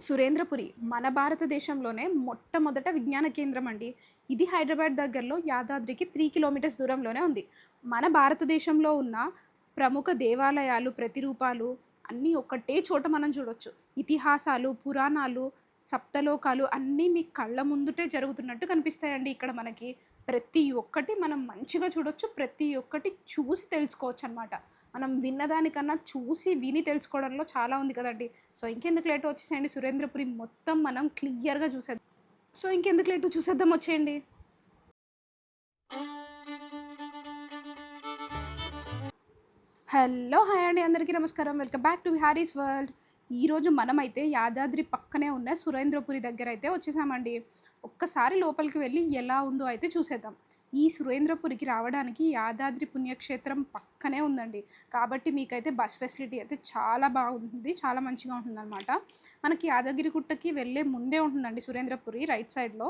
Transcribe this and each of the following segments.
సురేంద్రపురి మన భారతదేశంలోనే మొట్టమొదట విజ్ఞాన కేంద్రం అండి. ఇది హైదరాబాద్ దగ్గరలో యాదాద్రికి 3 కిలోమీటర్స్ దూరంలోనే ఉంది. మన భారతదేశంలో ఉన్న ప్రముఖ దేవాలయాలు, ప్రతిరూపాలు అన్నీ ఒకటే చోట మనం చూడొచ్చు. ఇతిహాసాలు, పురాణాలు, సప్తలోకాలు అన్నీ మీ కళ్ళ ముందుటే జరుగుతున్నట్టు కనిపిస్తాయండి ఇక్కడ మనకి. ప్రతి ఒక్కటి మనం మంచిగా చూడొచ్చు. ప్రతి ఒక్కటి చూసి తెలుసుకోవచ్చనమాట. మనం విన్నదానికన్నా చూసి, విని తెలుసుకోవడంలో చాలా ఉంది కదండీ! సో, ఇంకెందుకు లేటు వచ్చేసేయండి సురేంద్రపురి మొత్తం మనం క్లియర్‌గా చూసేద్దాం. సో, ఇంకెందుకు లేటు చూసేద్దాం వచ్చేయండి. హలో! హాయ్ అండి. అందరికీ నమస్కారం. Welcome back to Viharis world. ఈరోజు మనమైతే యాదాద్రి పక్కనే ఉన్న సురేంద్రపురి దగ్గరైతే వచ్చేసామండి. ఒక్కసారి లోపలికి వెళ్ళి ఎలా ఉందో అయితే చూసేద్దాం. ఈ సురేంద్రపురికి రావడానికి యాదాద్రి పుణ్యక్షేత్రం పక్కనే ఉందండి. కాబట్టి మీకైతే బస్ ఫెసిలిటీ అయితే చాలా బాగుంటుంది. చాలా మంచిగా ఉంటుందనమాట. మనకి యాదగిరిగుట్టకి వెళ్ళే ముందే ఉంటుందండి సురేంద్రపురి రైట్ సైడ్‌లో.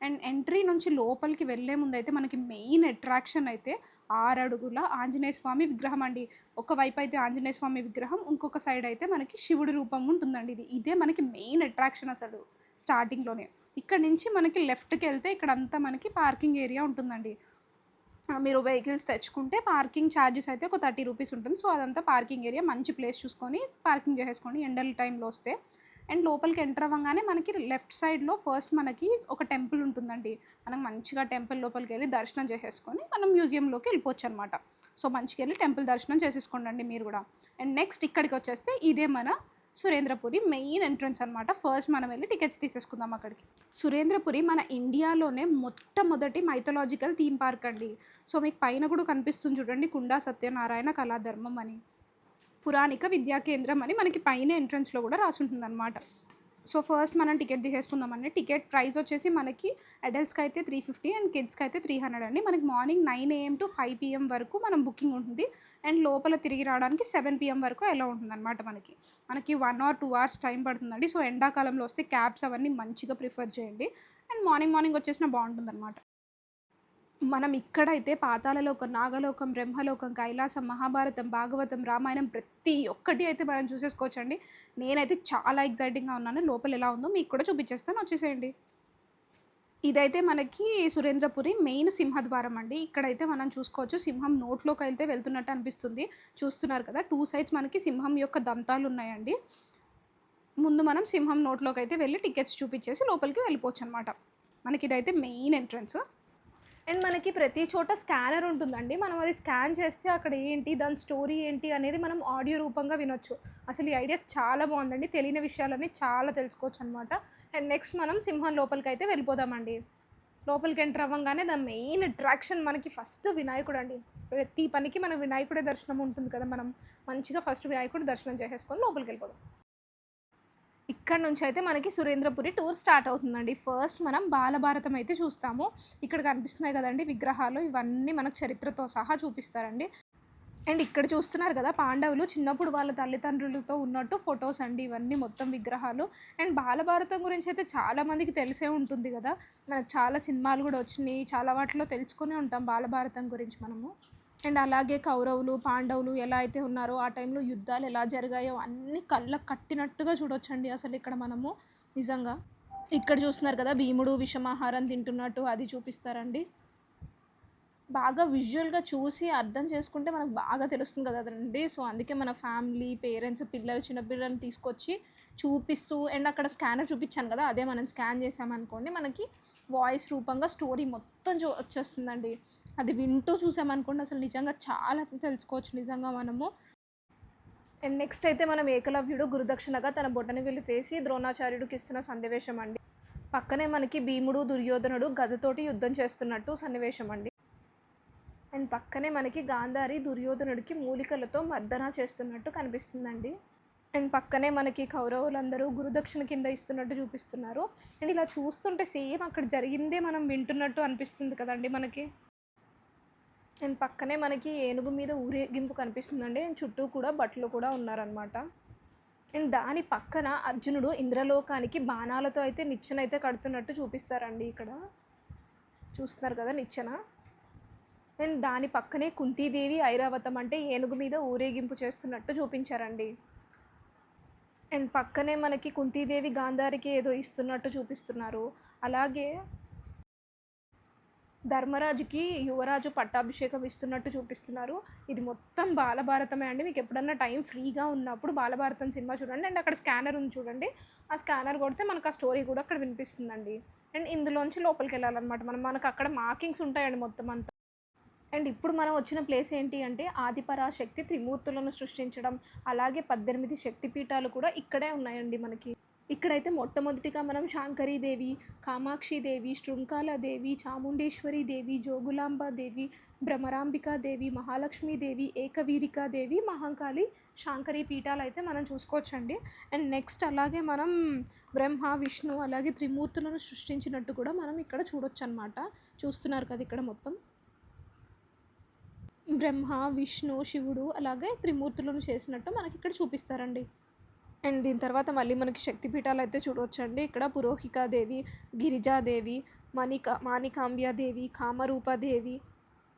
అండ్ ఎంట్రీ నుంచి లోపలికి వెళ్ళే ముందైతే మనకి మెయిన్ అట్రాక్షన్ అయితే 6 అడుగుల ఆంజనేయ స్వామి విగ్రహం అండి. ఒకవైపు అయితే ఆంజనేయ స్వామి విగ్రహం, ఇంకొక సైడ్ అయితే మనకి శివుడి రూపం ఉంటుందండి ఇది. ఇదే మనకి మెయిన్ అట్రాక్షన్ అసలు స్టార్టింగ్‌లోనే. ఇక్కడి నుంచి మనకి లెఫ్ట్‌కెళ్తే ఇక్కడంతా మనకి పార్కింగ్ ఏరియా ఉంటుందండి. మీరు వెహికల్స్ తెచ్చుకుంటే పార్కింగ్ ఛార్జెస్ అయితే ఒక 30 రూపీస్ ఉంటుంది. సో, అదంతా పార్కింగ్ ఏరియా. మంచి ప్లేస్ చూసుకొని పార్కింగ్ చేసేసుకోండి ఎండల టైంలో వస్తే. అండ్ లోపలికి ఎంటర్ అవ్వంగానే మనకి లెఫ్ట్ సైడ్‌లో ఫస్ట్ మనకి ఒక టెంపుల్ ఉంటుందండి. మనం మంచిగా టెంపుల్ లోపలికెళ్ళి దర్శనం చేసేసుకొని మనం మ్యూజియంలోకి వెళ్ళిపోవచ్చనమాట. సో, మంచిగెళ్ళి టెంపుల్ దర్శనం చేసేసుకోండండి మీరు గూడా. అండ్ నెక్స్ట్ ఇక్కడికొచ్చేస్తే ఇదే మన సురేంద్రపురి మెయిన్ ఎంట్రన్స్ అనమాట. ఫస్ట్ మనం వెళ్లి టికెట్స్ తీసేసుకుందాం అక్కడికి. సురేంద్రపురి మన ఇండియాలోనే మొట్టమొదటి మైథలాజికల్ థీమ్ పార్క్ అండి. సో, మీకు పైన కూడా కనిపిస్తుంది చూడండి 'కుండా సత్యనారాయణ కళాధర్మం' అని. పురాణిక విద్యా కేంద్రం అని మనకి పైన ఎంట్రన్స్‌లో కూడా రాసుంటుందనమాట. సో, ఫస్ట్ మనం టికెట్ తీసేసుకుందామండి. టికెట్ ప్రైస్ వచ్చేసి మనకి అడల్ట్స్‌కైతే 350 అండ్ కిడ్స్‌కైతే 300 అండి. మనకి మార్నింగ్ 9 AM టు 5 PM వరకు మనం బుకింగ్ ఉంటుంది. అండ్ లోపల తిరిగి రావడానికి 7 PM వరకు అలో ఉంటుందనమాట మనకి. మనకి 1 ఆర్ 2 అవర్స్ టైం పడుతుందండి. సో, ఎండాకాలంలో వస్తే క్యాబ్స్ అవన్నీ మంచిగా ప్రిఫర్ చేయండి. అండ్ మార్నింగ్ మార్నింగ్ వచ్చేసినా బావుంటుందనమాట. మనం ఇక్కడైతే పాతాళలోకం, నాగలోకం, బ్రహ్మలోకం, కైలాసం, మహాభారతం, భాగవతం, రామాయణం ప్రతి ఒక్కటి అయితే మనం చూసేసుకోవచ్చండి. నేనైతే చాలా ఎక్సైటింగ్‌గా ఉన్నాను. లోపల ఎలా ఉందో మీకు కూడా చూపిచ్చేస్తాను వచ్చేసేయండి. ఇదైతే మనకి సురేంద్రపురి మెయిన్ సింహద్వారం అండి. ఇక్కడైతే మనం చూసుకోవచ్చు సింహం నోట్లోకైతే వెళ్తున్నట్టు అనిపిస్తుంది. చూస్తున్నారు కదా! 2 సైడ్స్ మనకి సింహం యొక్క దంతాలున్నాయండి. ముందు మనం సింహం నోట్లోకైతే వెళ్లి టికెట్స్ చూపిచ్చేసి లోపలికి వెళ్ళిపోవచ్చనమాట. మనకిదైతే మెయిన్ ఎంట్రన్స్. అండ్ మనకి ప్రతి చోట స్కానర్ ఉంటుందండి. మనం అది స్కాన్ చేస్తే అక్కడ ఏంటి, దాని స్టోరీ ఏంటి అనేది మనం ఆడియో రూపంగా వినొచ్చు. అసలు ఈ ఐడియా చాలా బావుందండి. తెలియని విషయాలన్నీ చాలా తెలుసుకోవచ్చనమాట. అండ్ నెక్స్ట్ మనం సింహం లోపలికైతే వెళ్ళిపోదామండి. లోపలికి ఎంటర్ అవ్వంగానే ద మెయిన్ అట్రాక్షన్ మనకి ఫస్ట్ వినాయకుడండి. ప్రతి పనికి మన వినాయకుడి దర్శనం ఉంటుంది కదా! మనం మంచిగా ఫస్ట్ వినాయకుడి దర్శనం చేసేసుకొని లోపలికెళ్ళిపోదాం. ఇక్కడ నుంచయితే మనకి సురేంద్రపురి టూర్ స్టార్ట్ అవుతుందండి. ఫస్ట్ మనం బాలభారతం అయితే చూస్తాము. ఇక్కడ కనిపిస్తున్నాయి కదండీ విగ్రహాలు. ఇవన్నీ మనకు చరిత్రతో సహా చూపిస్తారండి. అండ్ ఇక్కడ చూస్తున్నారు కదా! పాండవులు చిన్నప్పుడు వాళ్ళ తల్లిదండ్రులతో ఉన్నట్టు ఫోటోస్ అండి ఇవన్నీ మొత్తం విగ్రహాలు. అండ్ బాలభారతం గురించయితే చాలా మందికి తెలిసే ఉంటుంది గదా! మనకు చాలా సినిమాలు గూడా వచ్చినియి. చాలా వాటిలో తెలుసుకునే ఉంటాం బాలభారతం గురించి మనము. అండ్ అలాగే కౌరవులు, పాండవులు ఎలా అయితే ఉన్నారో, ఆ టైంలో యుద్ధాలు ఎలా జరిగాయో అన్నీ కళ్ళకు కట్టినట్టుగా చూడొచ్చండి అసలిక్కడ మనము నిజంగా. ఇక్కడ చూస్తున్నారు కదా! భీముడు విషమాహారం తింటున్నట్టు అది చూపిస్తారండి. బాగా విజువల్‌గా చూసి అర్థం చేసుకుంటే మనకు బాగా తెలుస్తుంది కదండీ! సో, అందుకే మన ఫ్యామిలీ, పేరెంట్స్, పిల్లలు, చిన్న పిల్లల్ని తీసుకొచ్చి చూపిస్తూ అండ్ అక్కడ స్కానర్ చూపిచ్చాను కదా! అదే మనం స్కాన్ చేశామనుకోండి మనకి వాయిస్ రూపంగా స్టోరీ మొత్తం వచ్చేస్తుందండి. అది వింటూ చూసామనుకోండి అసలు నిజంగా చాలా తెలుసుకోవచ్చు నిజంగా మనము. అండ్ నెక్స్ట్ అయితే మనం ఏకలవ్యుడు గురుదక్షిణగా తన బొటనవేలు తీసి ద్రోణాచార్యుడికి ఇస్తున్న సన్నివేశం అండి. పక్కనే మనకి భీముడు, దుర్యోధనుడు గదతోటి యుద్ధం చేస్తున్నట్టు సన్నివేశం అండి. అండ్ పక్కనే మనకి గాంధారి దుర్యోధనుడికి మూలికలతో మర్దన చేస్తున్నట్టు కనిపిస్తుందండి. అండ్ పక్కనే మనకి కౌరవులందరూ గురుదక్షిణ కింద ఇస్తున్నట్టు చూపిస్తున్నారు. అండ్ ఇలా చూస్తుంటే సేమ్ అక్కడ జరిగిందే మనం వింటున్నట్టు అనిపిస్తుంది కదండీ మనకి. అండ్ పక్కనే మనకి ఏనుగు మీద ఊరేగింపు కనిపిస్తుందండి. అండ్ చుట్టూ కూడా భటులు కూడా ఉన్నారనమాట. అండ్ దాని పక్కన అర్జునుడు ఇంద్రలోకానికి బాణాలతో అయితే నిచ్చెనైతే కడుతున్నట్టు చూపిస్తారండి ఇక్కడ. చూస్తున్నారు కదా నిచ్చెన. అండ్ దాని పక్కనే కుంతీదేవి ఐరావతం అంటే ఏనుగు మీద ఊరేగింపు చేస్తున్నట్టు చూపించారండి. అండ్ పక్కనే మనకి కుంతీదేవి గాంధారికి ఏదో ఇస్తున్నట్టు చూపిస్తున్నారు. అలాగే ధర్మరాజుకి యువరాజు పట్టాభిషేకం ఇస్తున్నట్టు చూపిస్తున్నారు. ఇది మొత్తం బాలభారతమే అండి. మీకు ఎప్పుడన్నా టైం ఫ్రీగా ఉన్నప్పుడు బాలభారతం సినిమా చూడండి. అండ్ అక్కడ స్కానర్ ఉంది చూడండి. ఆ స్కానర్ కొడితే మనకు ఆ స్టోరీ కూడా అక్కడ వినిపిస్తుందండి. అండ్ ఇందులోంచి లోపలికి వెళ్ళాలన్నమాట. మనకు అక్కడ మార్కింగ్స్ ఉంటాయండి మొత్తం అంతా. అండ్ ఇప్పుడు మనం వచ్చిన ప్లేస్ ఏంటి అంటే ఆదిపరాశక్తి త్రిమూర్తులను సృష్టించడం, అలాగే 18 శక్తిపీఠాలు కూడా ఇక్కడే ఉన్నాయండి మనకి. ఇక్కడైతే మొట్టమొదటిగా మనం శాంకరీదేవి, కామాక్షిదేవి, శృంఖలాదేవి, చాముండేశ్వరీదేవి, జోగులాంబాదేవి, భ్రమరాంబికాదేవి, మహాలక్ష్మీదేవి, ఏకవీరికాదేవి, మహంకాళి, శాంకరీ పీఠాలు అయితే మనం చూసుకోవచ్చండి. అండ్ నెక్స్ట్ అలాగే మనం బ్రహ్మ, విష్ణు అలాగే త్రిమూర్తులను సృష్టించినట్టు కూడా మనం ఇక్కడ చూడొచ్చు అనమాట. చూస్తున్నారు కదా ఇక్కడ మొత్తం బ్రహ్మ, విష్ణు, శివుడు అలాగే త్రిమూర్తులను చేసినట్టు మనకి ఇక్కడ చూపిస్తారండి. అండ్ దీని తర్వాత మళ్ళీ మనకి శక్తిపీఠాలు అయితే చూడవచ్చండి. ఇక్కడ పురోహికాదేవి, గిరిజాదేవి, మాణికాంబ్యాదేవి, కామరూపాదేవి,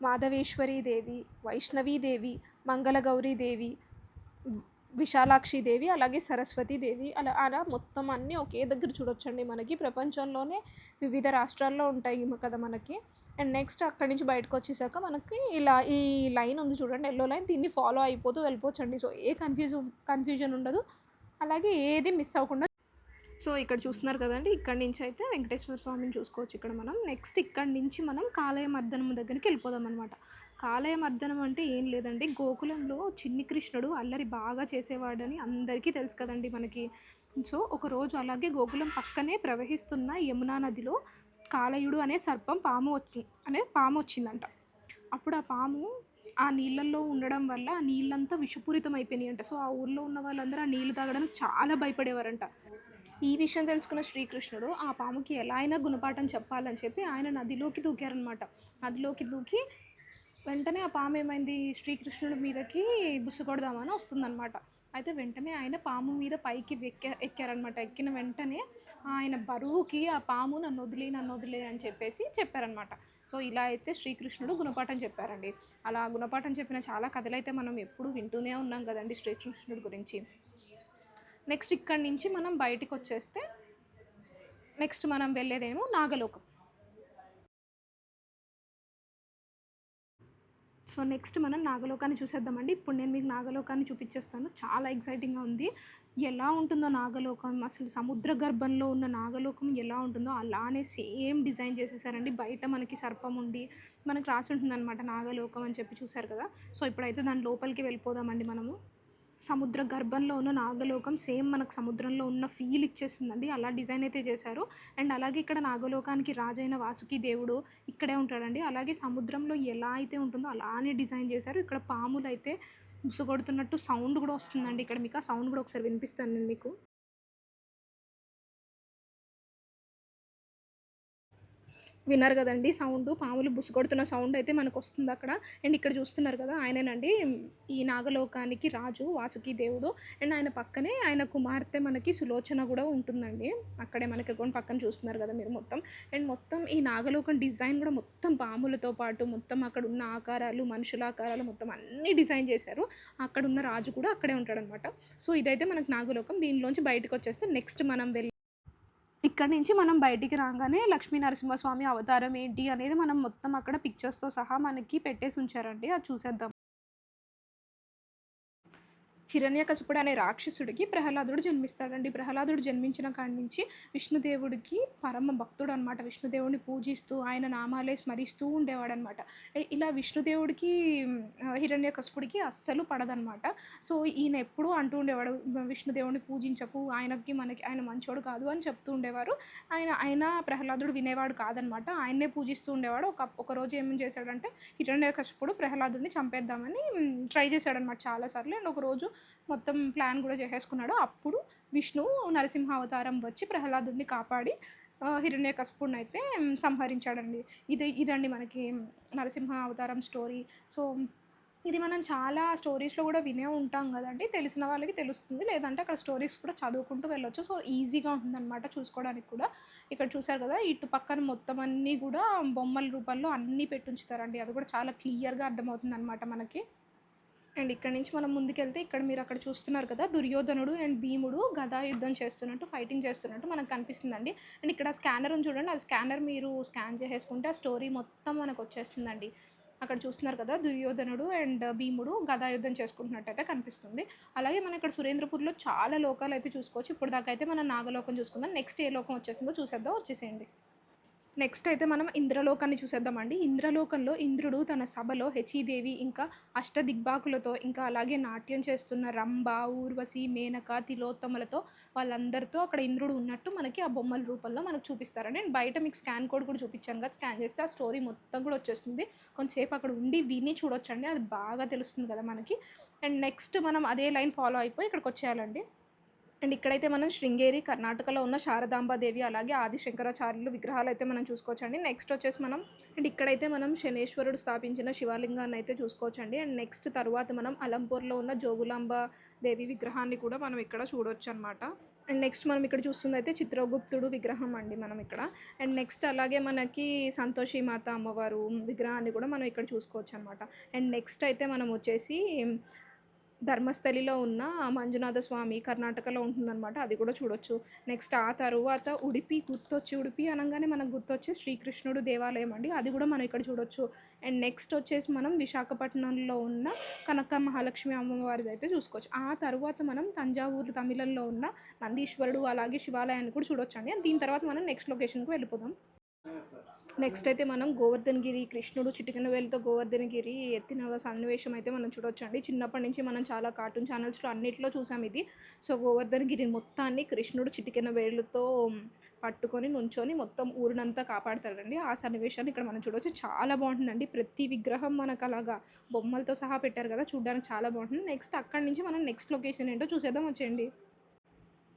మాధవేశ్వరీదేవి, వైష్ణవీదేవి, మంగళగౌరీదేవి, విశాలాక్షిదేవి అలాగే సరస్వతీదేవి అలా మొత్తం అన్నీ ఒకే దగ్గర చూడొచ్చండి. మనకి ప్రపంచంలోనే వివిధ రాష్ట్రాల్లో ఉంటాయి కదా మనకి. అండ్ నెక్స్ట్ అక్కడి నుంచి బయటకు వచ్చేసాక మనకి ఇలా ఈ లైన్ ఉంది చూడండి, ఎల్లో లైన్, దీన్ని ఫాలో అయిపోతూ వెళ్ళిపోవచ్చండి. సో ఏ కన్ఫ్యూజన్ ఉండదు, అలాగే ఏది మిస్ అవ్వకుండా. సో ఇక్కడ చూస్తున్నారు కదండి, ఇక్కడి నుంచి అయితే వెంకటేశ్వర స్వామిని చూసుకోవచ్చు ఇక్కడ మనం. నెక్స్ట్ ఇక్కడి నుంచి మనం కాలయ మర్దనం దగ్గరికి వెళ్ళిపోదాం అనమాట. కాలయ మర్దనం అంటే ఏం లేదండి, గోకులంలో చిన్ని కృష్ణుడు అల్లరి బాగా చేసేవాడని అందరికీ తెలుసు కదండి మనకి. సో ఒకరోజు అలాగే గోకులం పక్కనే ప్రవహిస్తున్న యమునా నదిలో కాలయుడు అనే పాము వచ్చిందంట. అప్పుడు ఆ పాము ఆ నీళ్ళల్లో ఉండడం వల్ల ఆ నీళ్ళంతా విషపూరితం అయిపోయినాయి అంట. సో ఆ ఊర్లో ఉన్న వాళ్ళందరూ ఆ నీళ్ళు తాగడానికి చాలా భయపడేవారంట. ఈ విషయం తెలుసుకున్న శ్రీకృష్ణుడు ఆ పాముకి ఎలా అయినా గుణపాఠం చెప్పాలని చెప్పి ఆయన నదిలోకి దూకారనమాట. నదిలోకి దూకి వెంటనే ఆ పాము ఏమైంది, శ్రీకృష్ణుడి మీదకి బుసకొడదామని వస్తుందన్నమాట. అయితే వెంటనే ఆయన పాము మీద పైకి ఎక్కారనమాట. ఎక్కిన వెంటనే ఆయన బరువుకి ఆ పాము నన్ను వదిలే అని చెప్పారనమాట. సో ఇలా అయితే శ్రీకృష్ణుడు గుణపాఠం చెప్పారండి. అలా గుణపాఠం చెప్పిన చాలా కథలైతే మనం ఎప్పుడూ వింటూనే ఉన్నాం కదండి శ్రీకృష్ణుడి గురించి. నెక్స్ట్ ఇక్కడి నుంచి మనం బయటికి వచ్చేస్తే నెక్స్ట్ మనం వెళ్ళేదేమో నాగలోకం. సో నెక్స్ట్ మనం నాగలోకాన్ని చూసేద్దామండి. ఇప్పుడు నేను మీకు నాగలోకాన్ని చూపించేస్తాను. చాలా ఎక్సైటింగ్గా ఉంది. ఎలా ఉంటుందో నాగలోకం, అసలు సముద్ర గర్భంలో ఉన్న నాగలోకం ఎలా ఉంటుందో అలానే సేమ్ డిజైన్ చేసేసారండి. బయట మనకి సర్పం ఉండి మనకు రాసి ఉంటుందన్నమాట నాగలోకం అని చెప్పి, చూసారు కదా. సో ఇప్పుడైతే దాని లోపలికి వెళ్ళిపోదామండి మనము. సముద్ర గర్భంలో ఉన్న నాగలోకం సేమ్ మనకు సముద్రంలో ఉన్న ఫీల్ ఇచ్చేస్తుందండి. అలా డిజైన్ అయితే చేశారు. అండ్ అలాగే ఇక్కడ నాగలోకానికి రాజైన వాసుకి దేవుడు ఇక్కడే ఉంటాడండి. అలాగే సముద్రంలో ఎలా అయితే ఉంటుందో అలానే డిజైన్ చేశారు. ఇక్కడ పాములు అయితే ముసుగొడుతున్నట్టు సౌండ్ కూడా వస్తుందండి. ఇక్కడ మీకు ఆ సౌండ్ కూడా ఒకసారి వినిపిస్తాను నేను మీకు. విన్నారు కదండి సౌండ్, పాములు బుసకొడుతున్న సౌండ్ అయితే మనకు వస్తుంది అక్కడ. అండ్ ఇక్కడ చూస్తున్నారు కదా, ఆయనేనండి ఈ నాగలోకానికి రాజు వాసుకి దేవుడు. అండ్ ఆయన పక్కనే ఆయన కుమార్తె మనకి సులోచన కూడా ఉంటుందండి. అక్కడే మనకి పక్కన చూస్తున్నారు కదా మీరు మొత్తం. అండ్ మొత్తం ఈ నాగలోకం డిజైన్ కూడా మొత్తం పాములతో పాటు మొత్తం అక్కడ ఉన్న ఆకారాలు, మనుషుల ఆకారాలు మొత్తం అన్నీ డిజైన్ చేశారు. అక్కడ ఉన్న రాజు కూడా అక్కడే ఉంటాడనమాట. సో ఇదైతే మనకు నాగలోకం. దీనిలోంచి బయటకు వచ్చేస్తే నెక్స్ట్ మనం ఇక్కడి నుంచి మనం బయటికి రాగానే లక్ష్మీ నరసింహస్వామి అవతారం ఏంటి అనేది మనం మొత్తం అక్కడ పిక్చర్స్తో సహా మనకి పెట్టేసి ఉంచారండి. అది చూసేద్దాం. హిరణ్యకశిపుడు అనే రాక్షసుడికి ప్రహ్లాదుడు జన్మిస్తాడండి. ప్రహ్లాదుడు జన్మించిన కాడి నుంచి విష్ణుదేవుడికి పరమ భక్తుడు అనమాట. విష్ణుదేవుడిని పూజిస్తూ ఆయన నామాలే స్మరిస్తూ ఉండేవాడనమాట. ఇలా విష్ణుదేవుడికి హిరణ్యకశిపుడికి అస్సలు పడదనమాట. సో ఈయన ఎప్పుడూ అంటూ ఉండేవాడు, విష్ణుదేవుడిని పూజించకు, ఆయన మంచోడు కాదు అని చెప్తూ ఉండేవారు. ఆయన ప్రహ్లాదుడు వినేవాడు కాదనమాట. ఆయన్నే పూజిస్తూ ఉండేవాడు. ఒకరోజు ఏం చేశాడంటే హిరణ్యకశిపుడు ప్రహ్లాదుడిని చంపేద్దామని ట్రై చేశాడనమాట చాలాసార్లు. అండ్ ఒకరోజు మొత్తం ప్లాన్ కూడా చేసేసుకున్నాడు. అప్పుడు విష్ణువు నరసింహ అవతారం వచ్చి ప్రహ్లాదుడిని కాపాడి హిరణ్యకశిపుడిని అయితే సంహరించాడండి. ఇదండి మనకి నరసింహ అవతారం స్టోరీ. సో ఇది మనం చాలా స్టోరీస్లో కూడా వినే ఉంటాం కదండి. తెలిసిన వాళ్ళకి తెలుస్తుంది, లేదంటే అక్కడ స్టోరీస్ కూడా చదువుకుంటూ వెళ్ళొచ్చు. సో ఈజీగా ఉంటుందన్నమాట చూసుకోవడానికి కూడా. ఇక్కడ చూసారు కదా, ఇటు పక్కన మొత్తం అన్నీ కూడా బొమ్మల రూపంలో అన్నీ పెట్టుంచుతారండి. అది కూడా చాలా క్లియర్గా అర్థమవుతుంది అనమాట మనకి. అండ్ ఇక్కడ నుంచి మనం ముందుకెళ్తే ఇక్కడ మీరు అక్కడ చూస్తున్నారు కదా! దుర్యోధనుడు అండ్ భీముడు గదా యుద్ధం చేస్తున్నట్టు, ఫైటింగ్ చేస్తున్నట్టు మనకు కనిపిస్తుందండి. అండ్ ఇక్కడ స్కానర్ ఉంది చూడండి. ఆ స్కానర్ మీరు స్కాన్ చేసేసుకుంటే ఆ స్టోరీ మొత్తం మనకొచ్చేస్తుందండి. అక్కడ చూస్తున్నారు కదా! దుర్యోధనుడు అండ్ భీముడు గదా యుద్ధం చేసుకుంటున్నట్టయితే కనిపిస్తుంది. అలాగే మనం ఇక్కడ సురేంద్రపూర్‌లో చాలా లోకాలైతే చూసుకోవచ్చు. ఇప్పటిదాకా అయితే మనం నాగలోకం చూసుకుందాం. నెక్స్ట్ ఏ లోకం వచ్చేసిందో చూసేద్దాం. వచ్చేసేయండి. నెక్స్ట్ అయితే మనం ఇంద్రలోకాన్ని చూసేద్దామండి. ఇంద్రలోకంలో ఇంద్రుడు తన సభలో హెచీదేవి, ఇంకా అష్టదిగ్బాకులతో, ఇంకా అలాగే నాట్యం చేస్తున్న రంభ, ఊర్వశి, మేనక, తిలోత్తమలతో వాళ్ళందరితో అక్కడ ఇంద్రుడు ఉన్నట్టు మనకి ఆ బొమ్మల రూపంలో మనకు చూపిస్తారండి. అండ్ బయట మీకు స్కాన్ కోడ్ కూడా చూపించాను కదా! స్కాన్ చేస్తే ఆ స్టోరీ మొత్తం కూడా వచ్చేస్తుంది. కొంతసేపు అక్కడ ఉండి విని చూడొచ్చండి. అది బాగా తెలుస్తుంది కదా మనకి. అండ్ నెక్స్ట్ మనం అదే లైన్ ఫాలో అయిపోయి ఇక్కడికొచ్చేయాలండి. అండ్ ఇక్కడైతే మనం శృంగేరి, కర్ణాటకలో ఉన్న శారదాంబాదేవి, అలాగే ఆది శంకరాచార్యులు విగ్రహాలైతే మనం చూసుకోవచ్చండి. నెక్స్ట్ వచ్చేసి మనం అండ్ ఇక్కడైతే మనం శనేశ్వరుడు స్థాపించిన శివలింగాన్ని అయితే చూసుకోవచ్చండి. అండ్ నెక్స్ట్ తరువాత మనం అలంపూర్‌లో ఉన్న జోగులాంబ దేవి విగ్రహాన్ని కూడా మనం ఇక్కడ చూడొచ్చనమాట. అండ్ నెక్స్ట్ మనం ఇక్కడ చూస్తుందయితే చిత్రగుప్తుడు విగ్రహం అండి మనం ఇక్కడ. అండ్ నెక్స్ట్ అలాగే మనకి సంతోషి మాత అమ్మవారు విగ్రహాన్ని కూడా మనం ఇక్కడ చూసుకోవచ్చనమాట. అండ్ నెక్స్ట్ అయితే మనం వచ్చేసి ధర్మస్థలిలో ఉన్న మంజునాథ స్వామి కర్ణాటకలో ఉంటుందనమాట. అది కూడా చూడొచ్చు. నెక్స్ట్ ఆ తరువాత ఉడిపి గుర్తొచ్చి ఉడిపి అనంగానే మనకు గుర్తొచ్చే శ్రీకృష్ణుడు దేవాలయం అండి. అది కూడా మనం ఇక్కడ చూడొచ్చు. అండ్ నెక్స్ట్ వచ్చేసి మనం విశాఖపట్నంలో ఉన్న కనక మహాలక్ష్మి అమ్మవారిదైతే చూసుకోవచ్చు. ఆ తరువాత మనం తంజావూరు తమిళంలో ఉన్న నందీశ్వరుడు అలాగే శివాలయాన్ని కూడా చూడొచ్చండి. దీని తర్వాత మనం నెక్స్ట్ లొకేషన్‌కి వెళ్ళిపోదాం. నెక్స్ట్ అయితే మనం గోవర్ధనగిరి కృష్ణుడు చిటికెన వేలుతో గోవర్ధనగిరి ఎత్తిన సన్నివేశం అయితే మనం చూడొచ్చండి. చిన్నప్పటి నుంచి మనం చాలా కార్టూన్ ఛానల్స్‌లో అన్నిట్లో చూసాం ఇది. సో, గోవర్ధనగిరి మొత్తాన్ని కృష్ణుడు చిటికెన వేలుతో పట్టుకొని నుంచొని మొత్తం ఊరినంతా కాపాడతాడండి. ఆ సన్నివేశాన్ని ఇక్కడ మనం చూడొచ్చు. చాలా బాగుంటుందండి. ప్రతి విగ్రహం మనకు అలాగా బొమ్మలతో సహా పెట్టారు కదా! చూడ్డానికి చాలా బాగుంటుంది. నెక్స్ట్ అక్కడి నుంచి మనం నెక్స్ట్ లొకేషన్ ఏంటో చూసేద్దాం వచ్చేయండి.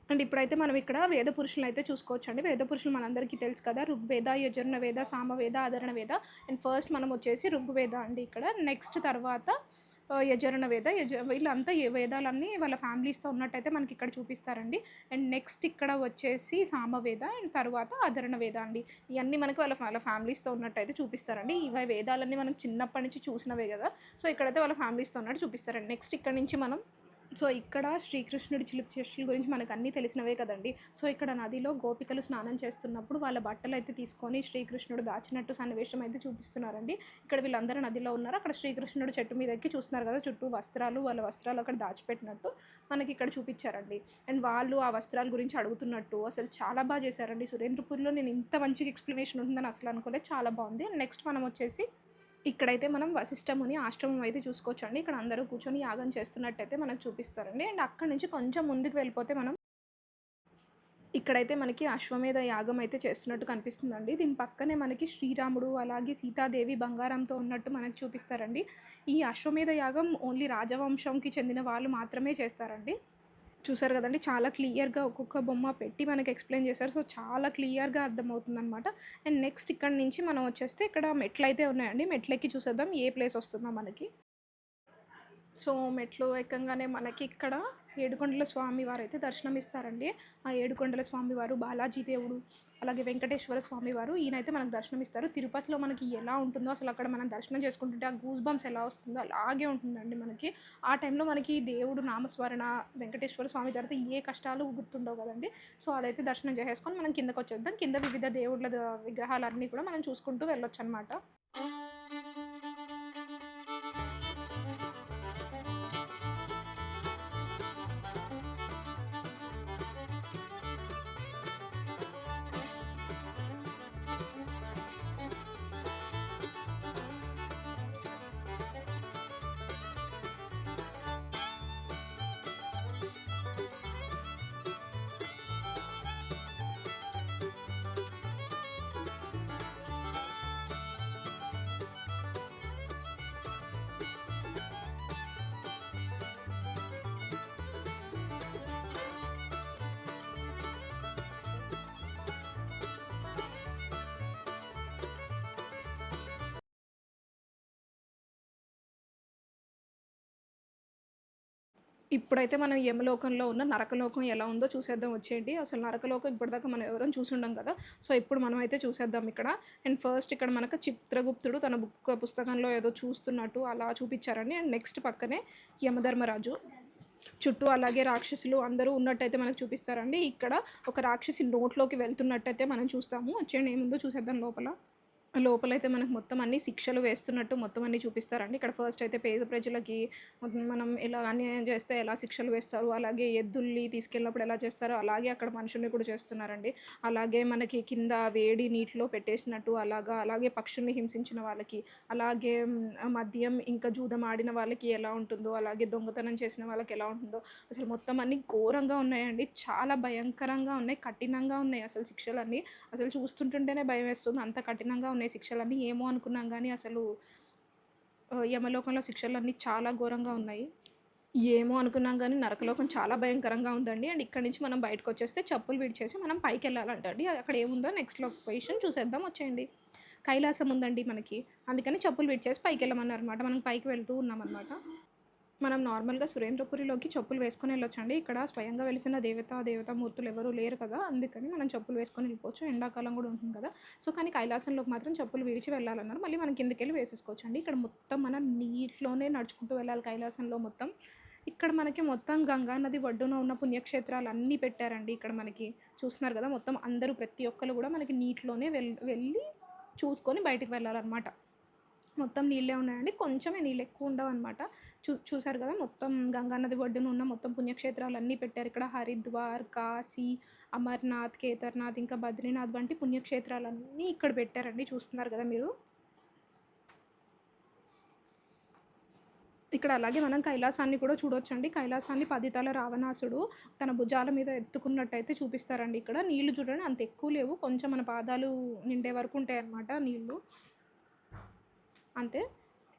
అండ్ ఇప్పుడైతే మనం ఇక్కడ వేద పురుషులనైతే చూసుకోవచ్చండి. వేద పురుషులు మనందరికీ తెలుసు కదా! ఋగ్వేద, యజుర్ణ వేద, సామవేద, అధర్వణ వేద. అండ్ ఫస్ట్ మనం వచ్చేసి ఋగ్వేద అండి ఇక్కడ. నెక్స్ట్ తర్వాత యజుర్ణ వేద. వీళ్ళంతా ఏ వేదాలన్నీ వాళ్ళ ఫ్యామిలీస్‌తో ఉన్నట్టయితే మనకి ఇక్కడ చూపిస్తారండి. అండ్ నెక్స్ట్ ఇక్కడ వచ్చేసి సామవేద అండ్ తర్వాత అధర్వణ వేద అండి. ఇయన్నీ మనకి వాళ్ళ వాళ్ళ ఫ్యామిలీస్‌తో ఉన్నట్టయితే చూపిస్తారండి. ఇవి వేదాలన్నీ మనం చిన్నప్పటి నుంచి చూసినవే కదా! సో, ఇక్కడైతే వాళ్ళ ఫ్యామిలీస్‌తో ఉన్నట్టు చూపిస్తారండి. నెక్స్ట్ ఇక్కడ నుంచి మనం సో, ఇక్కడ శ్రీకృష్ణుడి చిలిపి చేష్టల గురించి మనకన్నీ తెలిసినవే కదండీ! సో, ఇక్కడ నదిలో గోపికలు స్నానం చేస్తున్నప్పుడు వాళ్ళ బట్టలైతే తీసుకొని శ్రీకృష్ణుడు దాచినట్టు సన్నివేశం అయితే చూపిస్తున్నారండి. ఇక్కడ వీళ్ళందరూ నదిలో ఉన్నారు. అక్కడ శ్రీకృష్ణుడు చెట్టు మీద ఎక్కి చూస్తున్నారు కదా! చుట్టూ వస్త్రాలు, వాళ్ళ వస్త్రాలు అక్కడ దాచిపెట్టినట్టు మనకి ఇక్కడ చూపిచ్చారండి. అండ్ వాళ్ళు ఆ వస్త్రాల గురించి అడుగుతున్నట్టు అసలు చాలా చేశారండి. సురేంద్రపూర్‌లో నేను ఇంత మంచిగా ఎక్స్‌ప్లనేషన్ ఉంటుందని అసలు అనుకోలేదు. చాలా బావుంది. నెక్స్ట్ మనం వచ్చేసి ఇక్కడైతే మనం వశిష్ఠ ముని ఆశ్రమం అయితే చూసుకోవచ్చండి. ఇక్కడ అందరూ కూర్చొని యాగం చేస్తున్నట్టయితే మనకు చూపిస్తారండి. అండ్ అక్కడి నుంచి కొంచెం ముందుకు వెళ్ళిపోతే మనం ఇక్కడైతే మనకి అశ్వమేధ యాగం అయితే చేస్తున్నట్టు కనిపిస్తుందండి. దీని పక్కనే మనకి శ్రీరాముడు అలాగే సీతాదేవి బంగారంతో ఉన్నట్టు మనకు చూపిస్తారండి. ఈ అశ్వమేధ యాగం ఓన్లీ రాజవంశంకి చెందిన వాళ్ళు మాత్రమే చేస్తారండి. చూసారు కదండీ! చాలా క్లియర్‌గా ఒక్కొక్క బొమ్మ పెట్టి మనకి ఎక్స్‌ప్లెయిన్ చేశారు. సో, చాలా క్లియర్‌గా అర్థమవుతుందనమాట. అండ్ నెక్స్ట్ ఇక్కడి నుంచి మనం వచ్చేస్తే ఇక్కడ మెట్లయితే ఉన్నాయండి. మెట్లెక్కి చూసేద్దాం ఏ ప్లేస్ వస్తుందో మనకి. సో, మెట్లు ఎక్కంగానే మనకి ఇక్కడ ఏడుకొండల స్వామివారైతే దర్శనమిస్తారండి. ఆ ఏడుకొండల స్వామివారు, బాలాజీ దేవుడు, అలాగే వెంకటేశ్వర స్వామివారు ఈయనైతే మనకు దర్శనమిస్తారు. తిరుపతిలో మనకి ఎలా ఉంటుందో అసలు అక్కడ మనం దర్శనం చేసుకుంటుంటే ఆ గూస్ బంప్స్ ఎలా వస్తుందో అలాగే ఉంటుందండి మనకి. ఆ టైంలో మనకి దేవుడు నామస్మరణ, వెంకటేశ్వర స్వామి తర్వాత ఏ కష్టాలు గుర్తుండవు కదండీ! సో, అదైతే దర్శనం చేసేసుకొని మనం కిందకొచ్చేద్దాం. కింద వివిధ దేవుళ్ళ విగ్రహాలన్నీ కూడా మనం చూసుకుంటూ వెళ్ళొచ్చనమాట. ఇప్పుడైతే మనం యమలోకంలో ఉన్న నరకలోకం ఎలా ఉందో చూసేద్దాం వచ్చేయండి. అసలు నరకలోకం ఇప్పటిదాకా మనం ఎవరం చూసుండం కదా! సో, ఇప్పుడు మనమైతే చూసేద్దాం ఇక్కడ. అండ్ ఫస్ట్ ఇక్కడ మనకు చిత్రగుప్తుడు తన పుస్తకంలో ఏదో చూస్తున్నట్టు అలా చూపిచ్చారండి. అండ్ నెక్స్ట్ పక్కనే యమధర్మరాజు. చుట్టూ అలాగే రాక్షసులు అందరూ ఉన్నట్టయితే మనకు చూపిస్తారండి. ఇక్కడ ఒక రాక్షసి నోట్లోకి వెళ్తున్నట్టయితే మనం చూస్తాము. వచ్చేయండి ఏముందో చూసేద్దాం లోపల. లోపలైతే మనకు మొత్తం అన్ని శిక్షలు వేస్తున్నట్టు మొత్తం అన్నీ చూపిస్తారండి. ఇక్కడ ఫస్ట్ అయితే పేద ప్రజలకి మనం ఎలా అన్యాయం చేస్తే ఎలా శిక్షలు వేస్తారు, అలాగే ఎద్దుల్ని తీసుకెళ్ళినప్పుడు ఎలా చేస్తారో అలాగే అక్కడ మనుషుల్ని కూడా చేస్తున్నారండి. అలాగే మనకి కింద వేడి నీటిలో పెట్టేసినట్టు అలాగే పక్షుల్ని హింసించిన వాళ్ళకి, అలాగే మద్యం ఇంకా జూదం ఆడిన వాళ్ళకి ఎలా ఉంటుందో, అలాగే దొంగతనం చేసిన వాళ్ళకి ఎలా ఉంటుందో అసలు మొత్తం అన్నీ ఘోరంగా ఉన్నాయండి. చాలా భయంకరంగా ఉన్నాయి, కఠినంగా ఉన్నాయి అసలు శిక్షలన్నీ. అసలు చూస్తుంటుంటేనే భయమేస్తుంది. అంత కఠినంగా ఉన్నాయి శిక్షలన్నీ. ఏమో అనుకున్నాం గానీ అసలు యమలోకంలో శిక్షలన్నీ చాలా ఘోరంగా ఉన్నాయి. ఏమో అనుకున్నాం గానీ నరకలోకం చాలా భయంకరంగా ఉందండి. అండ్ ఇక్కడి నుంచి మనం బయటకొచ్చేస్తే చెప్పులు విడిచేసి మనం పైకెళ్ళాలంట అండి. అక్కడ ఏముందో నెక్స్ట్ లొకేషన్ చూసేద్దాం వచ్చేయండి. కైలాసం ఉందండి మనకి. అందుకని చెప్పులు విడిచేసి పైకెళ్ళమన్నారనమాట. మనం పైకి వెళ్తూ ఉన్నామనమాట. మనం నార్మల్‌గా సురేంద్రపురిలోకి చెప్పులు వేసుకొని వెళ్ళొచ్చండి. ఇక్కడ స్వయంగా వెలిసిన దేవతామూర్తులు ఎవరు లేరు కదా! అందుకని మనం చెప్పులు వేసుకొని వెళ్ళిపోవచ్చు. ఎండాకాలం గూడా ఉంటుంది కదా! సో, కానీ కైలాసంలోకి మాత్రం చెప్పులు విడిచి వెళ్ళాలన్నారు. మళ్ళీ మనం కిందకెళ్ళి వేసేసుకోవచ్చండి. ఇక్కడ మొత్తం మనం నీటిలోనే నడుచుకుంటూ వెళ్ళాలి కైలాసంలో మొత్తం. ఇక్కడ మనకి మొత్తం గంగా నది ఒడ్డున ఉన్న పుణ్యక్షేత్రాలన్నీ పెట్టారండి. ఇక్కడ మనకి చూస్తున్నారు కదా! మొత్తం అందరూ ప్రతి ఒక్కళ్ళు గూడా మనకి నీటిలోనే వెళ్ళి చూసుకొని బయటికి వెళ్ళాలనమాట. మొత్తం నీళ్ళే ఉన్నాయండి. కొంచెమే నీళ్ళు ఎక్కువ ఉండవనమాట. చూసారు కదా! మొత్తం గంగా నది ఒడ్డున ఉన్న మొత్తం పుణ్యక్షేత్రాలన్నీ పెట్టారు. ఇక్కడ హరిద్వార్, కాశీ, అమర్నాథ్, కేదార్నాథ్ ఇంకా బద్రీనాథ్ వంటి పుణ్యక్షేత్రాలన్నీ ఇక్కడ పెట్టారండి. చూస్తున్నారు కదా మీరు. ఇక్కడ అలాగే మనం కైలాసాన్ని కూడా చూడొచ్చండి. కైలాసాన్ని 10 తల రావణాసుడు తన భుజాల మీద ఎత్తుకున్నట్టయితే చూపిస్తారండి ఇక్కడ. నీళ్ళు చూడండి అంత ఎక్కువ లేవు. కొంచెం మన పాదాలు నిండే వరకు ఉంటాయన్నమాట నీళ్ళు. అంతే.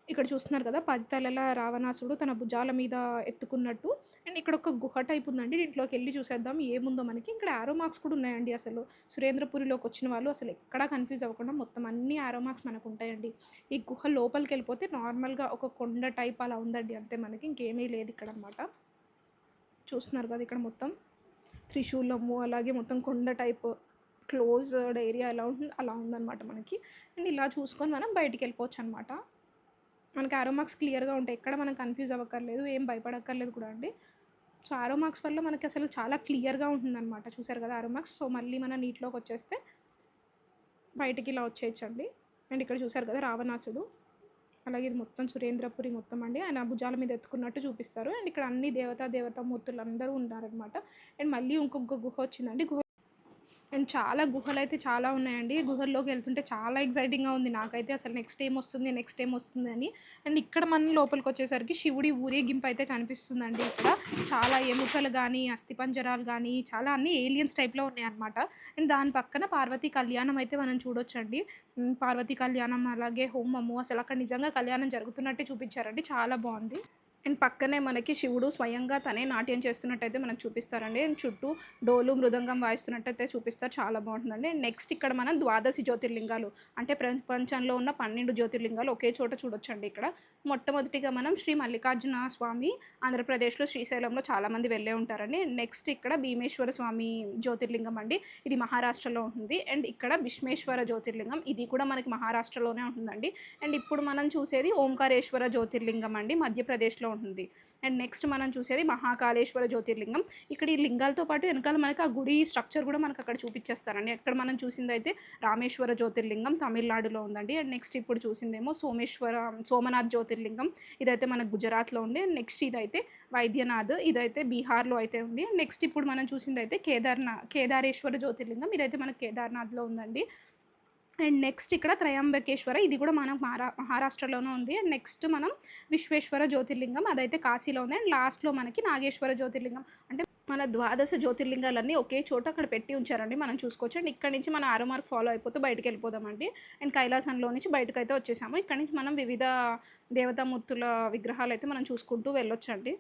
ఇక్కడ చూస్తున్నారు కదా! 10 తలల రావణాసుడు తన భుజాల మీద ఎత్తుకున్నట్టు. అండ్ ఇక్కడ ఒక గుహ టైప్ ఉందండి. దీంట్లోకెళ్ళి చూసేద్దాం ఏముందో మనకి. ఇక్కడ యారో మార్క్స్ కూడా ఉన్నాయండి అసలు. సురేంద్రపురిలోకొచ్చిన వాళ్ళు అసలు ఎక్కడా కన్‌ఫ్యూజ్ అవ్వకుండా మొత్తం అన్ని యారో మార్క్స్ మనకుంటాయండి. ఈ గుహ లోపలికెళ్ళిపోతే నార్మల్‌గా ఒక కొండ టైప్ అలా ఉందండి అంతే మనకి. ఇంకేమీ లేదు ఇక్కడనమాట. చూస్తున్నారు కదా! ఇక్కడ మొత్తం త్రిశూలము అలాగే మొత్తం కొండ టైప్ క్లోజ్డ్ ఏరియా ఎలా ఉంటుందో అలా ఉందనమాట మనకి. అండ్ ఇలా చూసుకొని మనం బయటికెళ్ళిపోవచ్చనమాట. మనకి యారో మార్క్స్ క్లియర్‌గా ఉంటాయి. ఎక్కడ మనం కన్‌ఫ్యూజ్ అవ్వక్కర్లేదు. ఏం భయపడక్కర్లేదు కూడా అండి. సో, యారో మార్క్స్ వల్ల మనకి అసలు చాలా క్లియర్‌గా ఉంటుందనమాట. చూసారు కదా! Arrow marks. సో, మళ్ళీ మన నీటిలోకొచ్చేస్తే బయటికి ఇలా వచ్చేయచ్చండి. అండ్ ఇక్కడ చూసారు కదా! రావణాసుడు. అలాగే ఇది మొత్తం సురేంద్రపురి మొత్తం అండి. ఆయన భుజాల మీద ఎత్తుకున్నట్టు చూపిస్తారు. అండ్ ఇక్కడ అన్ని దేవతామూర్తులందరూ ఉన్నారనమాట. అండ్ మళ్ళీ ఇంకొక గుహ వచ్చిందండి. అండ్ చాలా గుహలైతే చాలా ఉన్నాయండి. గుహల్లోకి వెళ్తుంటే చాలా ఎక్సైటింగ్‌గా ఉంది నాకైతే అసలు నెక్స్ట్ ఏమొస్తుంది అని. అండ్ ఇక్కడ మనం లోపలికొచ్చేసరికి శివుడి ఊరేగింపు అయితే కనిపిస్తుందండి ఇక్కడ. చాలా ఎముకలు గానీ, అస్థిపంజరాలు గానీ చాలా అన్నీ ఏలియన్స్ టైప్‌లో ఉన్నాయన్నమాట. అండ్ దాని పక్కన పార్వతీ కళ్యాణం అయితే మనం చూడొచ్చండి. పార్వతీ కళ్యాణం అలాగే హోమము అసలు అక్కడ నిజంగా కళ్యాణం జరుగుతున్నట్టే చూపిచ్చారండి. చాలా బావుంది. అండ్ పక్కనే మనకి శివుడు స్వయంగా తనే నాట్యం చేస్తున్నట్టయితే మనకు చూపిస్తారండి. అండ్ చుట్టూ డోలు, మృదంగం వాయిస్తున్నట్టయితే చూపిస్తారు. చాలా బావుంటుందండి. అండ్ నెక్స్ట్ ఇక్కడ మనం ద్వాదశి జ్యోతిర్లింగాలు అంటే ప్రపంచంలో ఉన్న 12 జ్యోతిర్లింగాలు ఒకే చోట చూడొచ్చండి ఇక్కడ. మొట్టమొదటిగా మనం శ్రీ మల్లికార్జున స్వామి ఆంధ్రప్రదేశ్‌లో శ్రీశైలంలో చాలామంది వెళ్ళే ఉంటారండి. నెక్స్ట్ ఇక్కడ భీమేశ్వర స్వామి జ్యోతిర్లింగం అండి. ఇది మహారాష్ట్రలో ఉంటుంది. అండ్ ఇక్కడ విశ్వేశ్వర జ్యోతిర్లింగం ఇది కూడా మనకి మహారాష్ట్రలోనే ఉంటుందండి. అండ్ ఇప్పుడు మనం చూసేది ఓంకారేశ్వర జ్యోతిర్లింగం అండి మధ్యప్రదేశ్‌లో ఉంటుంది. అండ్ నెక్స్ట్ మనం చూసేది మహాకాళేశ్వర జ్యోతిర్లింగం. ఇక్కడ ఈ లింగాలతో పాటు వెనకాల మనకి ఆ గుడి స్ట్రక్చర్ కూడా మనకు అక్కడ చూపిచ్చేస్తారండి. అక్కడ మనం చూసిందైతే రామేశ్వర జ్యోతిర్లింగం తమిళనాడులో ఉందండి. అండ్ నెక్స్ట్ ఇప్పుడు చూసిందేమో సోమనాథ్ జ్యోతిర్లింగం ఇదైతే మనకు గుజరాత్‌లో ఉంది. అండ్ నెక్స్ట్ ఇదైతే వైద్యనాథ్ ఇదైతే బీహార్‌లో అయితే ఉంది. నెక్స్ట్ ఇప్పుడు మనం చూసిందైతే కేదారేశ్వర జ్యోతిర్లింగం ఇదైతే మనకు కేదార్‌నాథ్‌లో ఉందండి. అండ్ నెక్స్ట్ ఇక్కడ త్రయంబకేశ్వర ఇది కూడా మనకు మహారాష్ట్రలోనే ఉంది. అండ్ నెక్స్ట్ మనం విశ్వేశ్వర జ్యోతిర్లింగం అదైతే కాశీలో ఉంది. అండ్ లాస్ట్‌లో మనకి నాగేశ్వర జ్యోతిర్లింగం అంటే మన ద్వాదశ జ్యోతిర్లింగాలన్నీ ఒకే చోట అక్కడ పెట్టి ఉంచారండి. మనం చూసుకోవచ్చు. అండ్ ఇక్కడి నుంచి మన ఆరో మార్క్ ఫాలో అయిపోతూ బయటికెళ్ళిపోదామండి. అండ్ కైలాసంలో నుంచి బయటకైతే వచ్చేసాము. ఇక్కడి నుంచి మనం వివిధ దేవతామూర్తుల విగ్రహాలైతే మనం చూసుకుంటూ వెళ్ళొచ్చండి.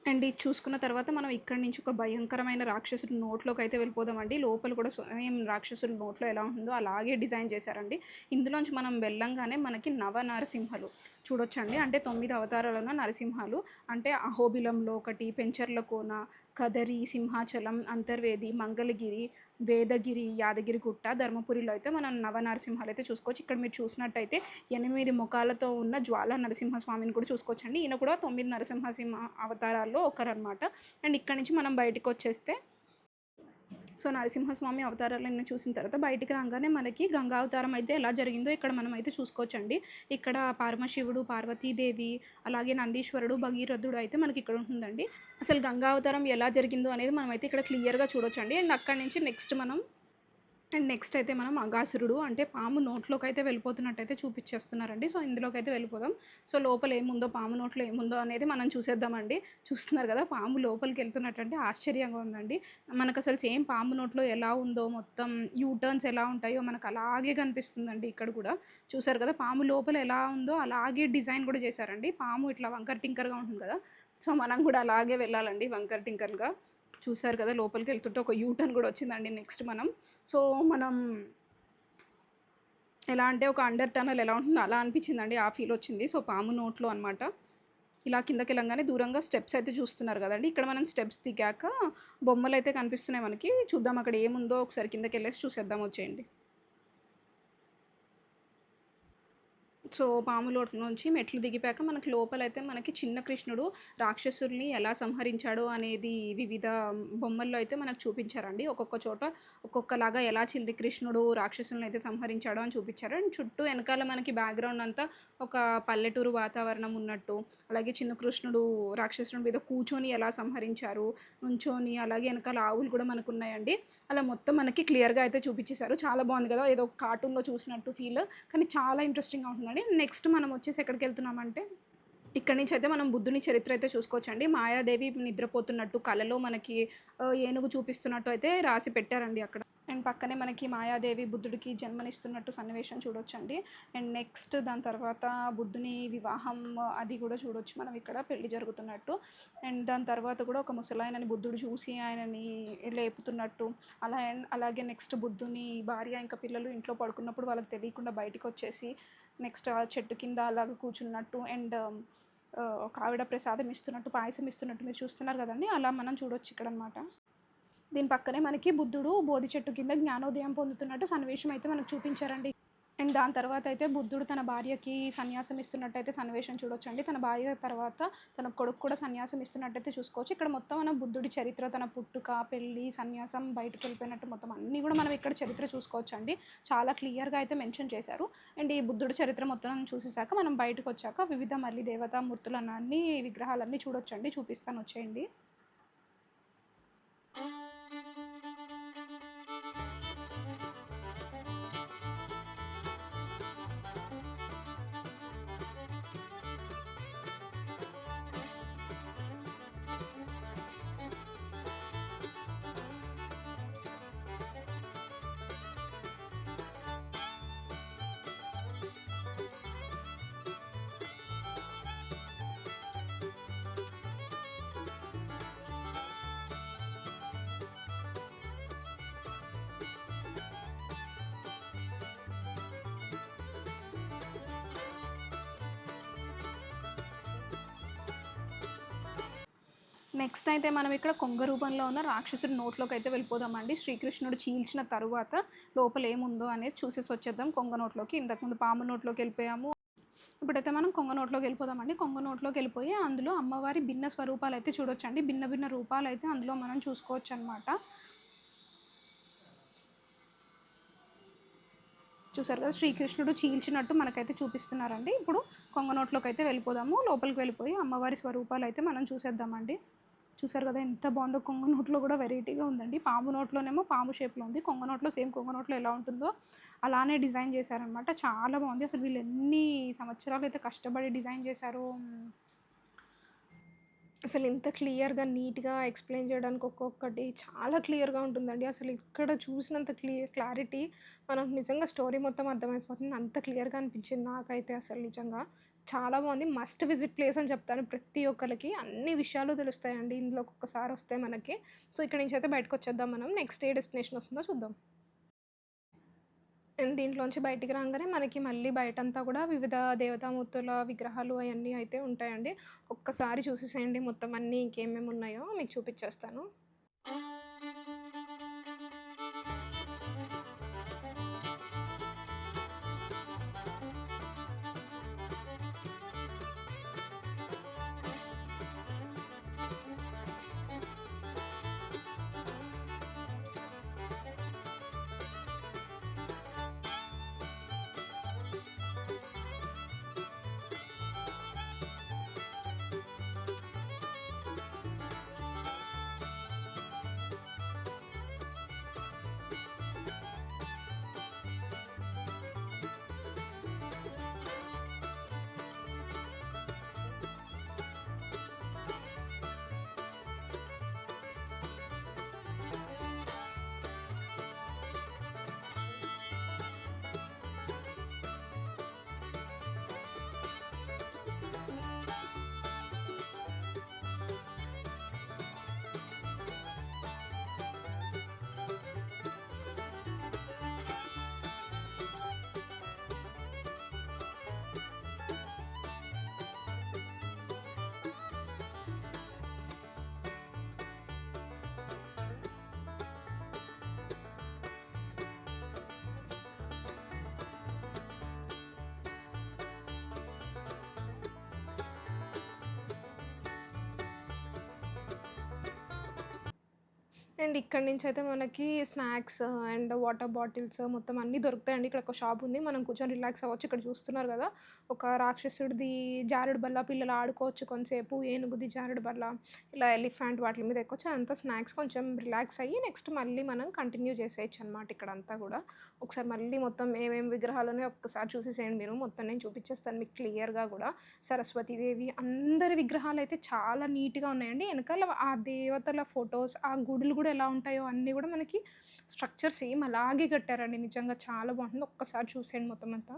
అండ్ ఇది చూసుకున్న తర్వాత మనం ఇక్కడి నుంచి ఒక భయంకరమైన రాక్షసుడి నోట్లోకైతే వెళ్ళిపోదామండి. లోపల కూడా సేమ్ రాక్షసుడి నోట్లో ఎలా ఉంటుందో అలాగే డిజైన్ చేశారండి. ఇందులోంచి మనం వెళ్ళంగానే మనకి నరసింహాలు చూడొచ్చండి. అంటే 9 అవతారాలున్న నరసింహాలు. అంటే అహోబిలంలో ఒకటి, పెంచర్ల కోన, కదరి, సింహాచలం, అంతర్వేది, మంగళగిరి, వేదగిరి, యాదగిరిగుట్ట, ధర్మపురిలో అయితే మనం నరసింహాలైతే చూసుకోవచ్చు. ఇక్కడ మీరు చూసినట్టయితే 8 ముఖాలతో ఉన్న జ్వాలా నరసింహస్వామిని కూడా చూసుకోవచ్చండి. ఈయన కూడా 9 నరసింహ అవతారాల్లో ఒకరనమాట. అండ్ ఇక్కడి నుంచి మనం బయటికొచ్చేస్తే సో, నరసింహస్వామి అవతారాలన్నీ చూసిన తర్వాత బయటికి రాంగానే మనకి గంగా అవతారం అయితే ఎలా జరిగిందో ఇక్కడ మనమైతే చూసుకోవచ్చండి. ఇక్కడ పరమశివుడు, పార్వతీదేవి, అలాగే నందీశ్వరుడు, భగీరథుడు అయితే మనకి ఇక్కడ ఉంటుందండి. అసలు గంగా అవతారం ఎలా జరిగిందో అనేది మనమైతే ఇక్కడ క్లియర్‌గా చూడొచ్చండి. అండ్ అక్కడి నుంచి నెక్స్ట్ అయితే మనం అగాసురుడు అంటే పాము నోట్లోకైతే వెళ్ళిపోతున్నట్టయితే చూపిచ్చేస్తున్నారండి. సో, ఇందులోకైతే వెళ్ళిపోదాం. సో, లోపల ఏముందో, పాము నోట్లో ఏముందో అనేది మనం చూసేద్దామండి. చూస్తున్నారు కదా! పాము లోపలికెళ్తున్నట్టంటే ఆశ్చర్యంగా ఉందండి. మనకసలు సేమ్ పాము నోట్లో ఎలా ఉందో మొత్తం యూ టర్న్స్ ఎలా ఉంటాయో మనకు అలాగే కనిపిస్తుందండి ఇక్కడ కూడా. చూసారు కదా! పాము లోపల ఎలా ఉందో అలాగే డిజైన్ కూడా చేశారండి. పాము ఇట్లా వంకర టింకరగా ఉంటుంది కదా! సో, మనం కూడా అలాగే వెళ్ళాలండి వంకర టింకర్‌గా. చూసారు కదా! లోపలికెళ్తుంటే ఒక యూ టర్న్ కూడా వచ్చిందండి నెక్స్ట్ మనం. సో, మనం ఎలా అంటే ఒక అండర్ టనల్ ఎలా ఉంటుందో అలా అనిపించిందండి. ఆ ఫీలొచ్చింది. సో, పాము నోట్లో అనమాట. ఇలా కిందకెళ్ళంగానే దూరంగా స్టెప్స్ అయితే చూస్తున్నారు గదండీ! ఇక్కడ మనం స్టెప్స్ దిగాక బొమ్మలైతే కనిపిస్తున్నాయి మనకి. చూద్దాం అక్కడ ఏముందో ఒకసారి కిందకెళ్ళేసి చూసేద్దాం వచ్చేయండి. సో, పాము లోట్ల నుంచి మెట్లు దిగిపోయాక మనకి లోపలైతే మనకి చిన్న కృష్ణుడు రాక్షసుల్ని ఎలా సంహరించాడో అనేది వివిధ బొమ్మల్లో అయితే మనకు చూపించారండి. ఒక్కొక్క చోట ఒక్కొక్కలాగా ఎలా చిన్ని కృష్ణుడు రాక్షసులనైతే సంహరించాడో అని చూపిచ్చారు. అండ్ చుట్టూ ఎనకాల మనకి బ్యాక్‌గ్రౌండ్ అంతా ఒక పల్లెటూరు వాతావరణం ఉన్నట్టు, అలాగే చిన్న కృష్ణుడు రాక్షసుడి మీద కూర్చొని ఎలా సంహరించారు, నుంచొని అలాగే ఎనకాల ఆవులు కూడా మనకున్నాయండి. అలా మొత్తం మనకి క్లియర్‌గా అయితే చూపిచ్చేశారు. చాలా బావుంది గదా! ఏదో కార్టూన్‌లో చూసినట్టు ఫీల్. కానీ చాలా ఇంట్రెస్టింగ్‌గా ఉంటుందండి. నెక్స్ట్ మనం వచ్చేసి ఎక్కడికెళ్తున్నామంటే, ఇక్కడి నుంచయితే మనం బుద్ధుని చరిత్ర అయితే చూసుకోవచ్చండి. మాయాదేవి నిద్రపోతున్నట్టు కలలో మనకి ఏనుగు చూపిస్తున్నట్టు అయితే రాసి పెట్టారండి అక్కడ. అండ్ పక్కనే మనకి మాయాదేవి బుద్ధుడికి జన్మనిస్తున్నట్టు సన్నివేశం చూడొచ్చండి. అండ్ నెక్స్ట్ దాని తర్వాత బుద్ధుని వివాహం అది కూడా చూడొచ్చు మనం ఇక్కడ పెళ్లి జరుగుతున్నట్టు. అండ్ దాని తర్వాత కూడా ఒక ముసలాయనని బుద్ధుడు చూసి ఆయనని లేపుతున్నట్టు. అలాగే నెక్స్ట్ బుద్ధుని భార్య ఇంకా పిల్లలు ఇంట్లో పడుకున్నప్పుడు వాళ్ళకి తెలియకుండా బయటికొచ్చేసి నెక్స్ట్ ఆ చెట్టు కింద అలాగ కూర్చున్నట్టు. అండ్ ఒక ఆవిడ ప్రసాదం ఇస్తున్నట్టు, పాయసం ఇస్తున్నట్టు మీరు చూస్తున్నారు కదండీ! అలా మనం చూడొచ్చు ఇక్కడనమాట. దీని పక్కనే మనకి బుద్ధుడు బోధి చెట్టు కింద జ్ఞానోదయం పొందుతున్నట్టు సన్నివేశం అయితే మనకు చూపించారండి. అండ్ దాని తర్వాత అయితే బుద్ధుడు తన భార్యకి సన్యాసం ఇస్తున్నట్టయితే సన్నివేశం చూడొచ్చండి. తన భార్య తర్వాత తన కొడుకు కూడా సన్యాసం ఇస్తున్నట్టయితే చూసుకోవచ్చు. ఇక్కడ మొత్తం మనం బుద్ధుడి చరిత్ర, తన పుట్టుక, పెళ్లి, సన్యాసం, బయటికెళ్ళిపోయినట్టు మొత్తం అన్నీ కూడా మనం ఇక్కడ చరిత్ర చూసుకోవచ్చండి. చాలా క్లియర్‌గా అయితే మెన్షన్ చేశారు. అండ్ ఈ బుద్ధుడి చరిత్ర మొత్తం చూసేసాక మనం బయటకొచ్చాక వివిధ మళ్ళీ దేవతామూర్తులన్నీ విగ్రహాలన్నీ చూడొచ్చండి. చూపిస్తాను వచ్చేయండి. నెక్స్ట్ అయితే మనం ఇక్కడ కొంగ రూపంలో ఉన్న రాక్షసుడి నోట్లోకైతే వెళ్ళిపోదామండి. శ్రీకృష్ణుడు చీల్చిన తరువాత లోపల ఏముందో అనేది చూసేసి వచ్చేద్దాం కొంగ నోట్లోకి. ఇంతకుముందు పాము నోట్లోకి వెళ్ళిపోయాము. ఇప్పుడైతే మనం కొంగ నోట్లోకి వెళ్ళిపోదామండి. కొంగ నోట్లోకి వెళ్ళిపోయి అందులో అమ్మవారి భిన్న స్వరూపాలైతే చూడొచ్చండి. భిన్న భిన్న రూపాలైతే అందులో మనం చూసుకోవచ్చనమాట. చూసారు కదా! శ్రీకృష్ణుడు చీల్చినట్టు మనకైతే చూపిస్తున్నారండి. ఇప్పుడు కొంగ నోట్లోకైతే వెళ్ళిపోదాము. లోపలికి వెళ్ళిపోయి అమ్మవారి స్వరూపాలైతే మనం చూసేద్దామండి. చూసారు కదా! ఎంత బావుందో కొంగ నోట్లో కూడా వెరైటీగా ఉందండి. పాము నోట్లోనేమో పాము షేప్‌లో ఉంది. కొంగ నోట్లో సేమ్ కొంగ నోట్లో ఎలా ఉంటుందో అలానే డిజైన్ చేశారనమాట. చాలా బావుంది. అసలు వీళ్ళు ఎన్ని సంవత్సరాలైతే కష్టపడి డిజైన్ చేశారో. అసలు ఇంత క్లియర్‌గా, నీట్‌గా ఎక్స్‌ప్లెయిన్ చేయడానికి ఒక్కొక్కటి చాలా క్లియర్‌గా ఉంటుందండి. అసలు ఇక్కడ చూసినంత క్లారిటీ మనకు నిజంగా స్టోరీ మొత్తం అర్థమైపోతుంది. అంత క్లియర్‌గా అనిపించింది నాకైతే అసలు నిజంగా. చాలా బావుంది. మస్ట్ విజిట్ ప్లేస్ అని చెప్తాను ప్రతి ఒక్కళ్ళకి. అన్ని విషయాలు తెలుస్తాయండి ఇందులోకి ఒక్కసారొస్తే మనకి. సో, ఇక్కడి నుంచైతే బయటకొచ్చేద్దాం మనం. నెక్స్ట్ ఏ డెస్టినేషన్ వస్తుందో చూద్దాం. అండ్ దీంట్లోంచి బయటికి రాంగానే మనకి మళ్ళీ బయటంతా కూడా వివిధ దేవతామూర్తుల విగ్రహాలు అయన్నీ అయితే ఉంటాయండి. ఒక్కసారి చూసేసేయండి మొత్తం అన్నీ ఇంకేమేమి ఉన్నాయో మీకు చూపిచ్చేస్తాను. అండ్ ఇక్కడి నుంచయితే మనకి స్నాక్స్ అండ్ వాటర్ బాటిల్స్ మొత్తం అన్నీ దొరుకుతాయండి. ఇక్కడ ఒక షాప్ ఉంది. మనం కూర్చొని రిలాక్స్ అవ్వచ్చు. ఇక్కడ చూస్తున్నారు గదా! ఒక రాక్షసుడిది జారుడు బల్ల పిల్లలు ఆడుకోవచ్చు కొంతసేపు. ఏనుగుది జారుడు బల్ల, ఇలా ఎలిఫెంట్ వాటిల మీద ఎక్కొచ్చు. అదంతా స్నాక్స్ కొంచెం రిలాక్స్ అయ్యి నెక్స్ట్ మళ్ళీ మనం కంటిన్యూ చేసేయొచ్చనమాట ఇక్కడంతా గూడా. ఒకసారి మళ్ళీ మొత్తం ఏమేమి విగ్రహాలున్నాయో ఒక్కసారి చూసేసేయండి మీరు. మొత్తం నేను చూపిచ్చేస్తాను మీకు క్లియర్‌గా గూడా. సరస్వతీదేవి అందరి విగ్రహాలైతే చాలా నీట్‌గా ఉన్నాయండి. ఎనకాల ఆ దేవతల ఫోటోస్, ఆ గుడులు గూడా ఎలా ఉంటాయో అన్నీ గూడా మనకి స్ట్రక్చర్ సేమ్ అలాగే కట్టారండి. నిజంగా చాలా బావుంటుంది. ఒక్కసారి చూసేయండి మొత్తం అంతా.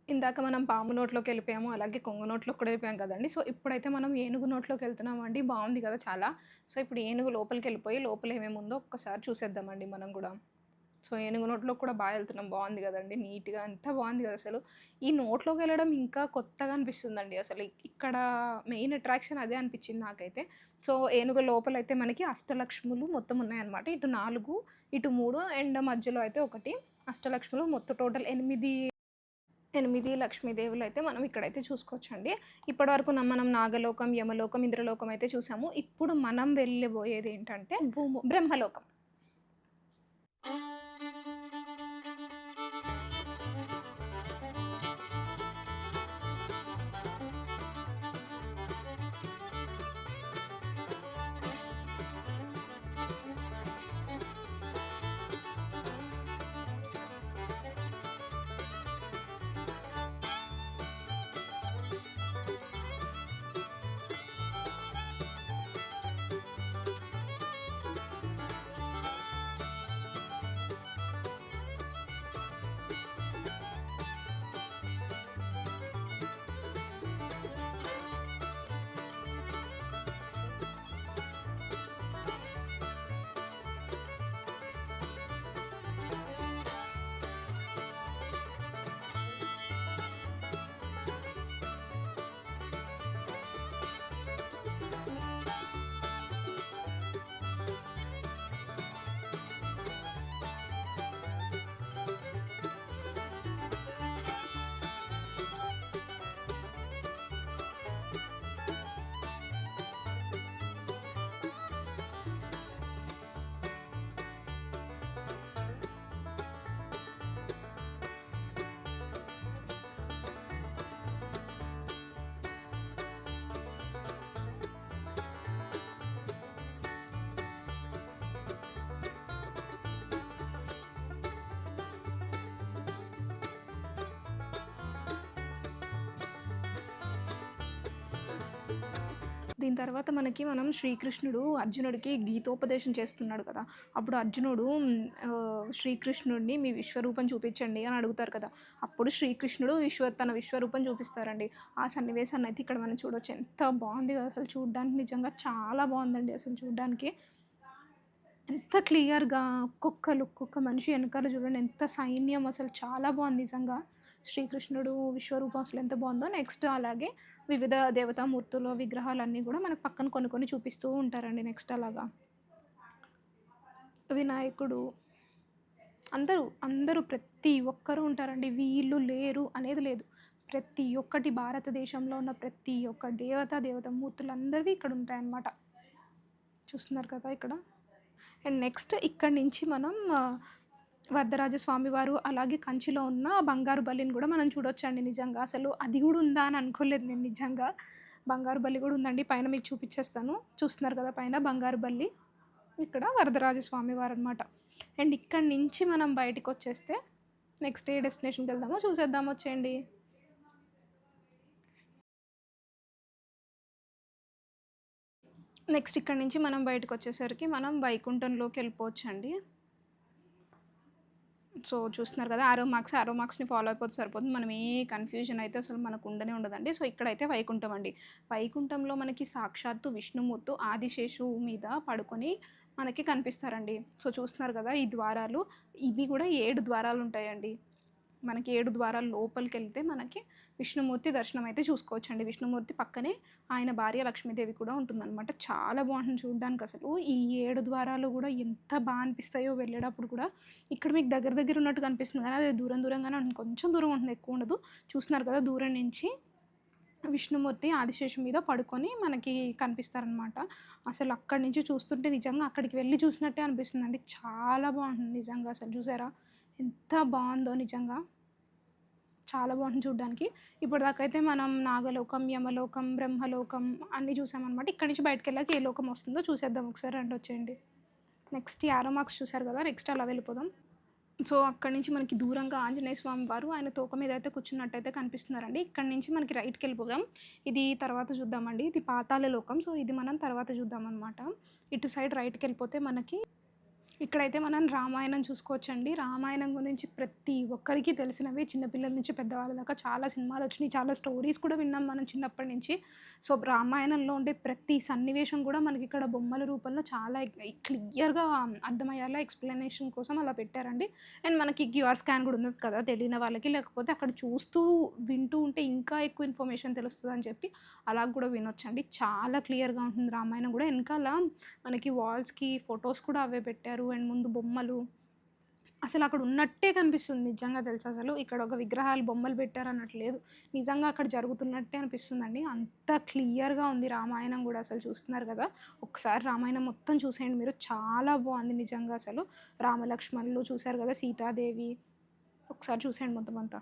ఇందాక మనం పాము నోట్లోకెళ్ళిపోయాము. అలాగే కొంగ నోట్లోకి కూడా వెళ్ళిపోయాం కదండీ! సో, ఇప్పుడైతే మనం ఏనుగు నోట్లోకెళ్తున్నామండి. బావుంది కదా చాలా. సో, ఇప్పుడు ఏనుగు లోపలికెళ్ళిపోయి లోపల ఏమేముందో ఒక్కసారి చూసేద్దామండి మనం గూడా. సో, ఏనుగు నోట్లోకి కూడా ఎళ్తున్నాం. బావుంది గదండీ! నీట్‌గా ఎంత బావుంది గదా అసలు. ఈ నోట్లోకెళ్ళడం ఇంకా కొత్తగా అనిపిస్తుందండి అసలు. ఇక్కడ మెయిన్ అట్రాక్షన్ అదే అనిపిచ్చింది నాకైతే. సో, ఏనుగు లోపలైతే మనకి అష్టలక్ష్ములు మొత్తం ఉన్నాయన్నమాట. ఇటు 4, ఇటు 3 అండ్ మధ్యలో అయితే ఒకటి. అష్టలక్ష్ములు మొత్తం టోటల్ 8 లక్ష్మీదేవులైతే మనం ఇక్కడైతే చూసుకోవచ్చండి. ఇప్పటివరకు మనం నాగలోకం, యమలోకం, ఇంద్రలోకం అయితే చూసాము. ఇప్పుడు మనం వెళ్ళబోయేదేంటంటే బ్రహ్మలోకం. దీని తర్వాత మనం శ్రీకృష్ణుడు అర్జునుడికి గీతోపదేశం చేస్తున్నాడు కదా! అప్పుడు అర్జునుడు శ్రీకృష్ణుడిని మీ విశ్వరూపం చూపించండి అని అడుగుతారు కదా! అప్పుడు శ్రీకృష్ణుడు తన విశ్వరూపం చూపిస్తారండి. ఆ సన్నివేశాన్ని అయితే ఇక్కడ మనం చూడొచ్చు. ఎంత బావుంది కదా! అసలు చూడ్డానికి నిజంగా చాలా బావుందండి అసలు చూడ్డానికి. ఎంత క్లియర్‌గా ఒక్కొక్క మనిషి ఎనకాల చూడండి ఎంత సైన్యం అసలు చాలా బావుంది నిజంగా. శ్రీకృష్ణుడు విశ్వరూపం అసలు ఎంత బావుందో. నెక్స్ట్ అలాగే వివిధ దేవతామూర్తుల విగ్రహాలన్నీ గూడా మనకు పక్కన కొన్ని చూపిస్తూ ఉంటారండి నెక్స్ట్ అలాగా. వినాయకుడు అందరూ ప్రతి ఒక్కరు ఉంటారండి. వీళ్ళు లేరు అనేది లేదు. ప్రతి ఒక్కటి భారతదేశంలో ఉన్న ప్రతి ఒక్క దేవత మూర్తులందరివి ఇక్కడ ఉంటాయన్నమాట. చూస్తున్నారు కదా ఇక్కడ. అండ్ నెక్స్ట్ ఇక్కడి నుంచి మనం వరదరాజ స్వామివారు అలాగే కంచిలో ఉన్న బంగారు బల్లిని కూడా మనం చూడొచ్చండి నిజంగా. అసలు అది కూడా ఉందా అని అనుకోలేదు నేను నిజంగా. బంగారు బల్లి కూడా ఉందండి. పైన మీకు చూపిచ్చేస్తాను. చూస్తున్నారు కదా పైన బంగారు బల్లి. ఇక్కడ వరదరాజ స్వామివారనమాట. అండ్ ఇక్కడి నుంచి మనం బయటికొచ్చేస్తే నెక్స్ట్ ఏ డెస్టినేషన్‌కెళ్దామో చూసేద్దాం వచ్చేయండి. నెక్స్ట్ ఇక్కడి నుంచి మనం బయటకొచ్చేసరికి మనం వైకుంఠంలోకెళ్ళిపోవచ్చండి. సో, చూస్తున్నారు కదా! ఆరో మార్క్స్‌ని ఫాలో అయిపోతే సరిపోతుంది. మనం ఏ కన్‌ఫ్యూజన్ అయితే అసలు మనకు ఉండనే ఉండదండి. సో, ఇక్కడైతే వైకుంఠం అండి. వైకుంఠంలో మనకి సాక్షాత్తు విష్ణుమూర్తి ఆదిశేషువు మీద పడుకొని మనకి కనిపిస్తారండి. సో, చూస్తున్నారు కదా! ఈ ద్వారాలు. ఇవి కూడా 7 ద్వారాలుంటాయండి. మనకి 7 ద్వారాల లోపలికెళ్తే మనకి విష్ణుమూర్తి దర్శనం అయితే చూసుకోవచ్చండి. విష్ణుమూర్తి పక్కనే ఆయన భార్య లక్ష్మీదేవి కూడా ఉంటుందనమాట. చాలా బాగుంటుంది చూడ్డానికసలు. ఈ 7 ద్వారాలు గూడా ఎంత అనిపిస్తాయో వెళ్ళేటప్పుడు కూడా. ఇక్కడ మీకు దగ్గర ఉన్నట్టుగా అనిపిస్తుంది కానీ అది దూరంగానే ఉంటుంది. కొంచెం దూరం ఉంటుంది, ఎక్కువ ఉండదు. చూస్తున్నారు కదా దూరం నుంచి విష్ణుమూర్తి ఆదిశేషు మీద పడుకొని మనకి కనిపిస్తారనమాట. అసలు అక్కడి నుంచి చూస్తుంటే నిజంగా అక్కడికి వెళ్లి చూసినట్టే అనిపిస్తుందండి. చాలా బాగుంటుంది నిజంగా అసలు చూసారా? ఎంత బావుందో నిజంగా. చాలా బాగుంటుంది చూడ్డానికి. ఇప్పటిదాకా అయితే మనం నాగలోకం, యమలోకం, బ్రహ్మలోకం అన్నీ చూసామనమాట. ఇక్కడి నుంచి బయటికెళ్ళాక ఏ లోకం వస్తుందో చూసేద్దాం ఒకసారి రండి వచ్చేయండి. నెక్స్ట్ ఈ యారో మార్క్స్ చూసారు కదా! నెక్స్ట్ అలా వెళ్ళిపోదాం. సో, అక్కడి నుంచి మనకి దూరంగా ఆంజనేయ స్వామి వారు ఆయన తోక మీద అయితే కూర్చున్నట్టయితే కనిపిస్తున్నారండి. ఇక్కడి నుంచి మనకి రైట్‌కెళ్ళిపోదాం. ఇది తర్వాత చూద్దామండి. ఇది పాతాళ లోకం. సో, ఇది మనం తర్వాత చూద్దామనమాట. ఇటు సైడ్ రైట్‌కెళ్ళిపోతే మనకి ఇక్కడైతే మనం రామాయణం చూసుకోవచ్చండి. రామాయణం గురించి ప్రతి ఒక్కరికి తెలిసినవే చిన్నపిల్లల నుంచి పెద్దవాళ్ళ దాకా చాలా సినిమాలొచ్చినియి. చాలా స్టోరీస్ కూడా విన్నాం మనం చిన్నప్పటి నుంచి. సో, రామాయణంలో ఉండే ప్రతి సన్నివేశం కూడా మనకిక్కడ బొమ్మల రూపంలో చాలా క్లియర్‌గా అర్థమయ్యేలా ఎక్స్‌ప్లనేషన్ కోసం అలా పెట్టారండి. అండ్ మనకి క్యూఆర్ స్కాన్ కూడా ఉన్నది కదా! తెలియని వాళ్ళకి. లేకపోతే అక్కడ చూస్తూ, వింటూ ఉంటే ఇంకా ఎక్కువ ఇన్ఫర్మేషన్ తెలుస్తదని చెప్పి అలా కూడా వినొచ్చండి. చాలా క్లియర్‌గా ఉంటుంది రామాయణం కూడా. ఎనకాల మనకి వాల్స్‌కి ఫోటోస్ కూడా అవే పెట్టారు. అండ్ ముందు బొమ్మలు. అసలక్కడ ఉన్నట్టే కనిపిస్తుంది నిజంగా తెలుసా అసలు. ఇక్కడ ఒక విగ్రహాలు బొమ్మలు పెట్టారన్నట్టు లేదు. నిజంగా అక్కడ జరుగుతున్నట్టే అనిపిస్తుందండి. అంత క్లియర్‌గా ఉంది రామాయణం గూడా అసలు చూస్తున్నారు గదా! ఒకసారి రామాయణం మొత్తం చూసేయండి మీరు. చాలా బావుంది నిజంగా అసలు. రామలక్ష్మణులు చూసారు గదా! సీతాదేవి. ఒకసారి చూసేయండి మొత్తం అంతా.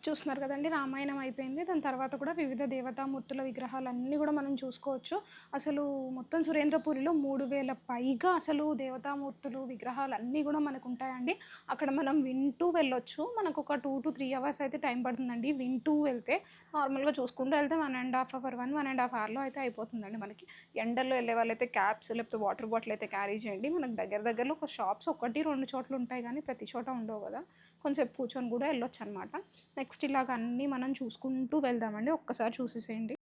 చూస్తున్నారు కదండీ! రామాయణం అయిపోయింది. దాని తర్వాత కూడా వివిధ దేవతామూర్తుల విగ్రహాలన్నీ గూడా మనం చూసుకోవచ్చు. అసలు మొత్తం సురేంద్రపురిలో 3000 పైగా అసలు దేవతామూర్తులు విగ్రహాలన్నీ గూడా మనకుంటాయండి. అక్కడ మనం వింటూ వెళ్ళొచ్చు. మనకొక 2-3 అవర్స్ అయితే టైం పడుతుందండి వింటూ వెళ్తే. నార్మల్‌గా చూసుకుంటూ వెళ్తే 1 ½ అవర్, 1 అవర్‌లో అయితే అయిపోతుందండి మనకి. ఎండల్లో ఎళ్ళే వాళ్ళైతే క్యాప్స్ లేకపోతే వాటర్ బాటిల్ అయితే క్యారీ చేయండి. మనకు దగ్గరలో ఒక షాప్స్ 1, 2 చోట్ల ఉంటాయి గానీ ప్రతి చోట ఉండవు గదా! కొంసేపు కూర్చొని గూడా ఎళ్ళొచ్చనమాట. నెక్స్ట్ ఇలాగ అన్నీ మనం చూసుకుంటూ వెళ్దామండి. ఒక్కసారి చూసేసేయండి.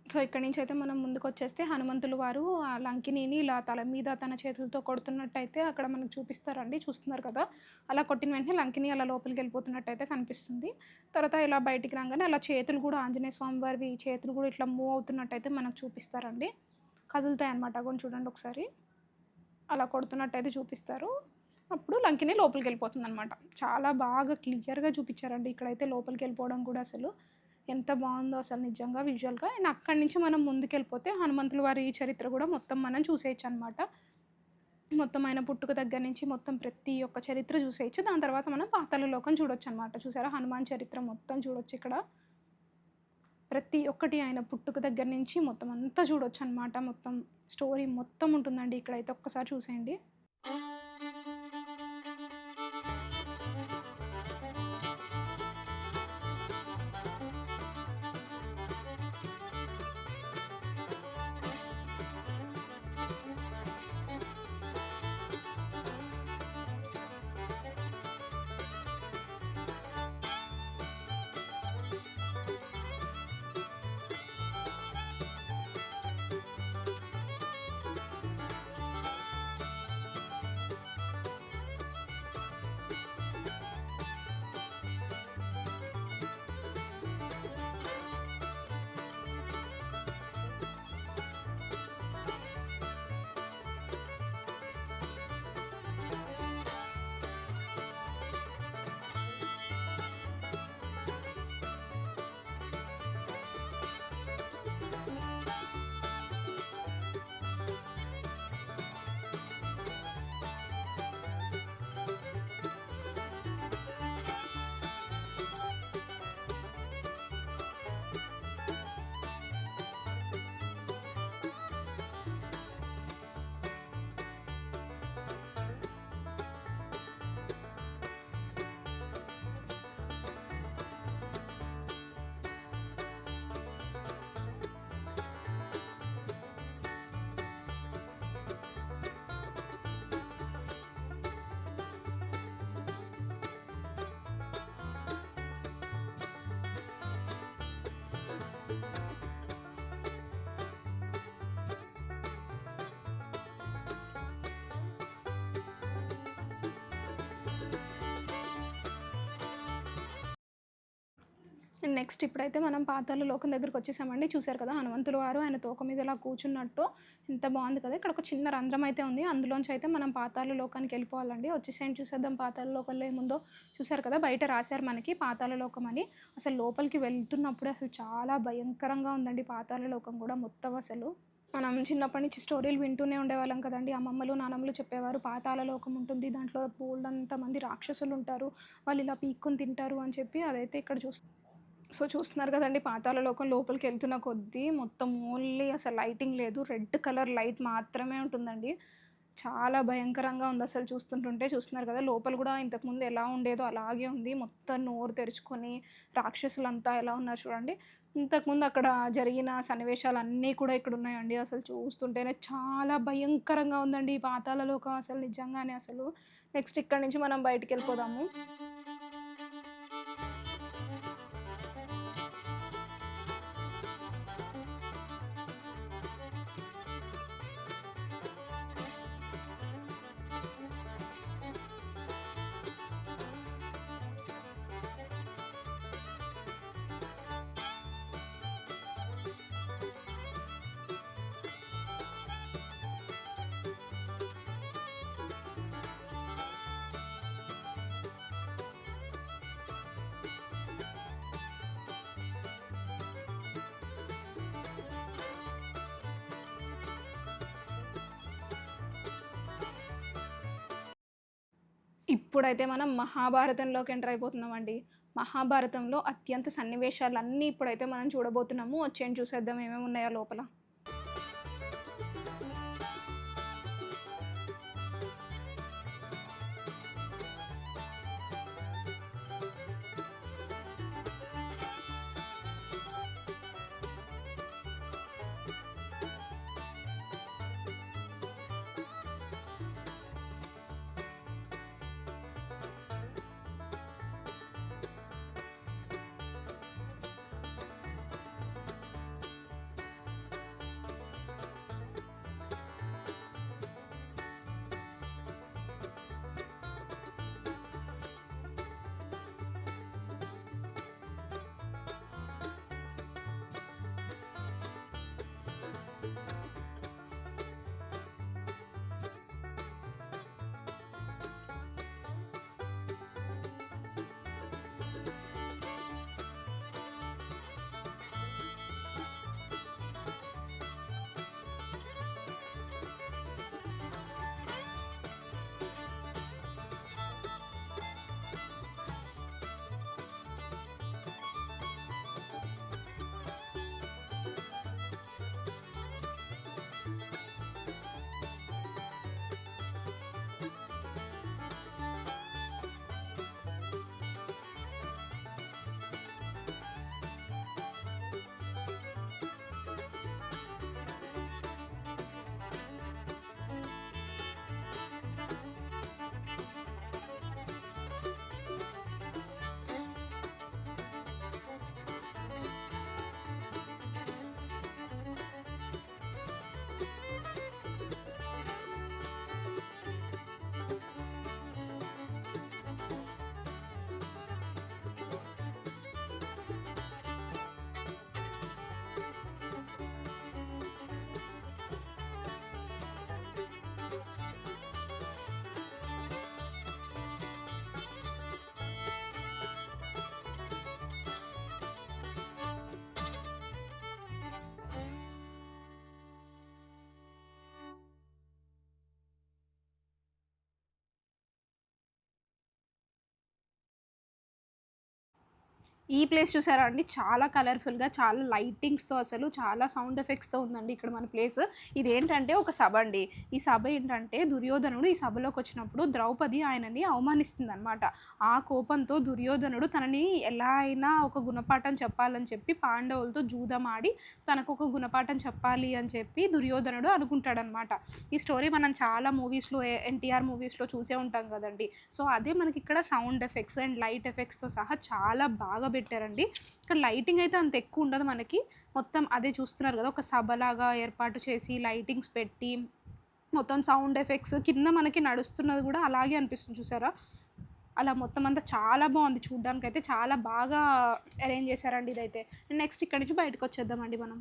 సో, ఇక్కడి నుంచయితే మనం ముందుకొచ్చేస్తే హనుమంతులు వారు ఆ లంకినిని ఇలా తల మీద తన చేతులతో కొడుతున్నట్టయితే అక్కడ మనకు చూపిస్తారండి. చూస్తున్నారు కదా! అలా కొట్టిన వెంటనే లంకిని అలా లోపలికెళ్ళిపోతున్నట్టయితే కనిపిస్తుంది. తర్వాత ఇలా బయటికి రాంగానే అలా చేతులు గూడా ఆంజనేయ స్వామి వారివి చేతులు గూడా ఇట్లా మూవ్ అవుతున్నట్టయితే మనకు చూపిస్తారండి. కదులుతాయన్నమాట. అగోండి చూడండి ఒకసారి. అలా కొడుతున్నట్టయితే చూపిస్తారు. అప్పుడు లంకిని లోపలికెళ్ళిపోతుందనమాట. చాలా బాగా క్లియర్‌గా చూపిచ్చారండి. ఇక్కడైతే లోపలికెళ్ళిపోవడం కూడా అసలు ఎంత బావుందో అసలు నిజంగా విజువల్‌గా. అండ్ అక్కడి నుంచి మనం ముందుకెళ్ళిపోతే హనుమంతుల వారి చరిత్ర గూడా మొత్తం మనం చూసేయొచ్చనమాట. మొత్తం ఆయన పుట్టుక దగ్గర నుంచి మొత్తం ప్రతి ఒక్క చరిత్ర చూసేయొచ్చు. దాని తర్వాత మనం పాతాళ లోకం చూడొచ్చనమాట. చూసారా? హనుమాన్ చరిత్ర మొత్తం చూడొచ్చిక్కడ. ప్రతి ఒక్కటి ఆయన పుట్టుక దగ్గర నుంచి మొత్తం అంతా చూడొచ్చనమాట. మొత్తం స్టోరీ మొత్తం ఉంటుందండి ఇక్కడైతే ఒక్కసారి చూసేయండి. నెక్స్ట్ ఇప్పుడైతే మనం పాతాళ లోకం దగ్గరికొచ్చేసామండి. చూసారు కదా! హనుమంతుల వారు ఆయన తోక మీద ఇలా కూర్చున్నట్టు ఎంత బావుంది కదా! ఇక్కడ ఒక చిన్న రంధ్రం అయితే ఉంది. అందులోంచి అయితే మనం పాతాళ లోకానికెళ్ళిపోవాలండి. వచ్చేసేయండి చూసేద్దాం పాతాళ లోకంలో ఏముందో. చూసారు కదా! బయట రాసారు మనకి పాతాళ లోకం అని. అసలు లోపలికి వెళ్తున్నప్పుడే అసలు చాలా భయంకరంగా ఉందండి పాతాళ లోకం గూడా మొత్తం అసలు. మనం చిన్నప్పటి నుంచి స్టోరీలు వింటూనే ఉండేవాళ్ళం కదండీ! అమ్మమ్మలు, నానమ్మలు చెప్పేవారు పాతాళ లోకం ఉంటుంది. దాంట్లో బోలెడంత మంది రాక్షసులుంటారు. వాళ్ళు ఇలా పీక్కొని తింటారు అని చెప్పి అదైతే ఇక్కడ సో, చూస్తున్నారు కదండీ! పాతాళ లోకం లోపలికెళ్తున్న కొద్దీ మొత్తం ఓన్లీ అసలు లైటింగ్ లేదు. రెడ్ కలర్ లైట్ మాత్రమే ఉంటుందండి. చాలా భయంకరంగా ఉందసలు చూస్తుంటుంటే. చూస్తున్నారు కదా! లోపల గూడా ఇంతకుముందు ఎలా ఉండేదో అలాగే ఉంది. మొత్తం నోరు తెరుచుకొని రాక్షసులంతా ఎలా ఉన్నారు చూడండి. ఇంతకుముందు అక్కడ జరిగిన సన్నివేశాలన్నీ కూడా ఇక్కడున్నాయండి. అసలు చూస్తుంటేనే చాలా భయంకరంగా ఉందండి ఈ పాతాళ లోకం అసలు నిజంగానే అసలు. నెక్స్ట్ ఇక్కడి నుంచి మనం బయటికెళ్ళిపోదాము. ఇప్పుడైతే మనం మహాభారతంలోకి ఎంటర్ అయిపోతున్నామండి. మహాభారతంలో అత్యంత సన్నివేశాలన్నీ ఇప్పుడైతే మనం చూడబోతున్నాము. వచ్చేయండి చూసేద్దాం ఏమేమి ఉన్నాయో లోపల. ఈ ప్లేస్ చూసారా అండి? చాలా కలర్‌ఫుల్‌గా, చాలా లైటింగ్స్‌తో అసలు చాలా సౌండ్ ఎఫెక్ట్స్‌తో ఉందండి ఇక్కడ మన ప్లేస్. ఇదేంటంటే ఒక సభ అండి. ఈ సభ ఏంటంటే దుర్యోధనుడు ఈ సభలోకొచ్చినప్పుడు ద్రౌపది ఆయనని అవమానిస్తుందనమాట. ఆ కోపంతో దుర్యోధనుడు తనని ఎలా అయినా ఒక గుణపాఠం చెప్పాలని చెప్పి పాండవులతో జూదమాడి తనకొక గుణపాఠం చెప్పాలి అని చెప్పి దుర్యోధనుడు అనుకుంటాడనమాట. ఈ స్టోరీ మనం చాలా మూవీస్‌లో ఎన్టీఆర్ మూవీస్‌లో చూసే ఉంటాం గదండీ! సో, అదే మనకిక్కడ సౌండ్ ఎఫెక్ట్స్ అండ్ లైట్ ఎఫెక్ట్స్‌తో సహా చాలా బాగా పెట్టారండి. ఇక్కడ లైటింగ్ అయితే అంత ఎక్కువ ఉండదు మనకి. మొత్తం అదే చూస్తున్నారు గదా! ఒక సభలాగా ఏర్పాటు చేసి లైటింగ్స్ పెట్టి, మొత్తం సౌండ్ ఎఫెక్ట్స్ కింద మనకి నడుస్తున్నది గూడా అలాగే అనిపిస్తుంది చూసారా? అలా మొత్తం అంతా చాలా బావుంది చూడ్డానికైతే. చాలా బాగా అరేంజ్ చేశారండి ఇదైతే. నెక్స్ట్ ఇక్కడి నుంచి బయటకొచ్చేద్దామండి మనం.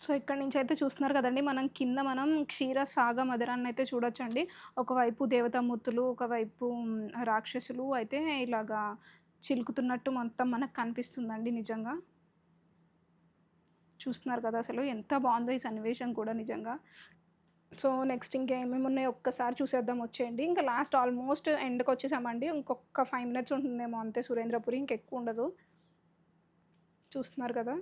సో, ఇక్కడి నుంచయితే చూస్తున్నారు కదండీ! కింద మనం క్షీరసాగ మధిరాన్నయితే చూడొచ్చండి. ఒకవైపు దేవతామూర్తులు, ఒకవైపు రాక్షసులు అయితే ఇలాగా చిలుకుతున్నట్టు మొత్తం మనకు కనిపిస్తుందండి నిజంగా. చూస్తున్నారు కదా! అసలు ఎంత బావుందో ఈ సన్నివేశం కూడా నిజంగా. సో, నెక్స్ట్ ఇంకా ఏమేమున్నాయో ఒక్కసారి చూసేద్దాం వచ్చేయండి. ఇంకా లాస్ట్ ఆల్మోస్ట్ ఎండ్‌కొచ్చేసామండి. ఇంకొక 5 మినిట్స్ ఉంటుందేమో అంతే సురేంద్రపురి ఇంకెక్కువుండదు. చూస్తున్నారు కదా!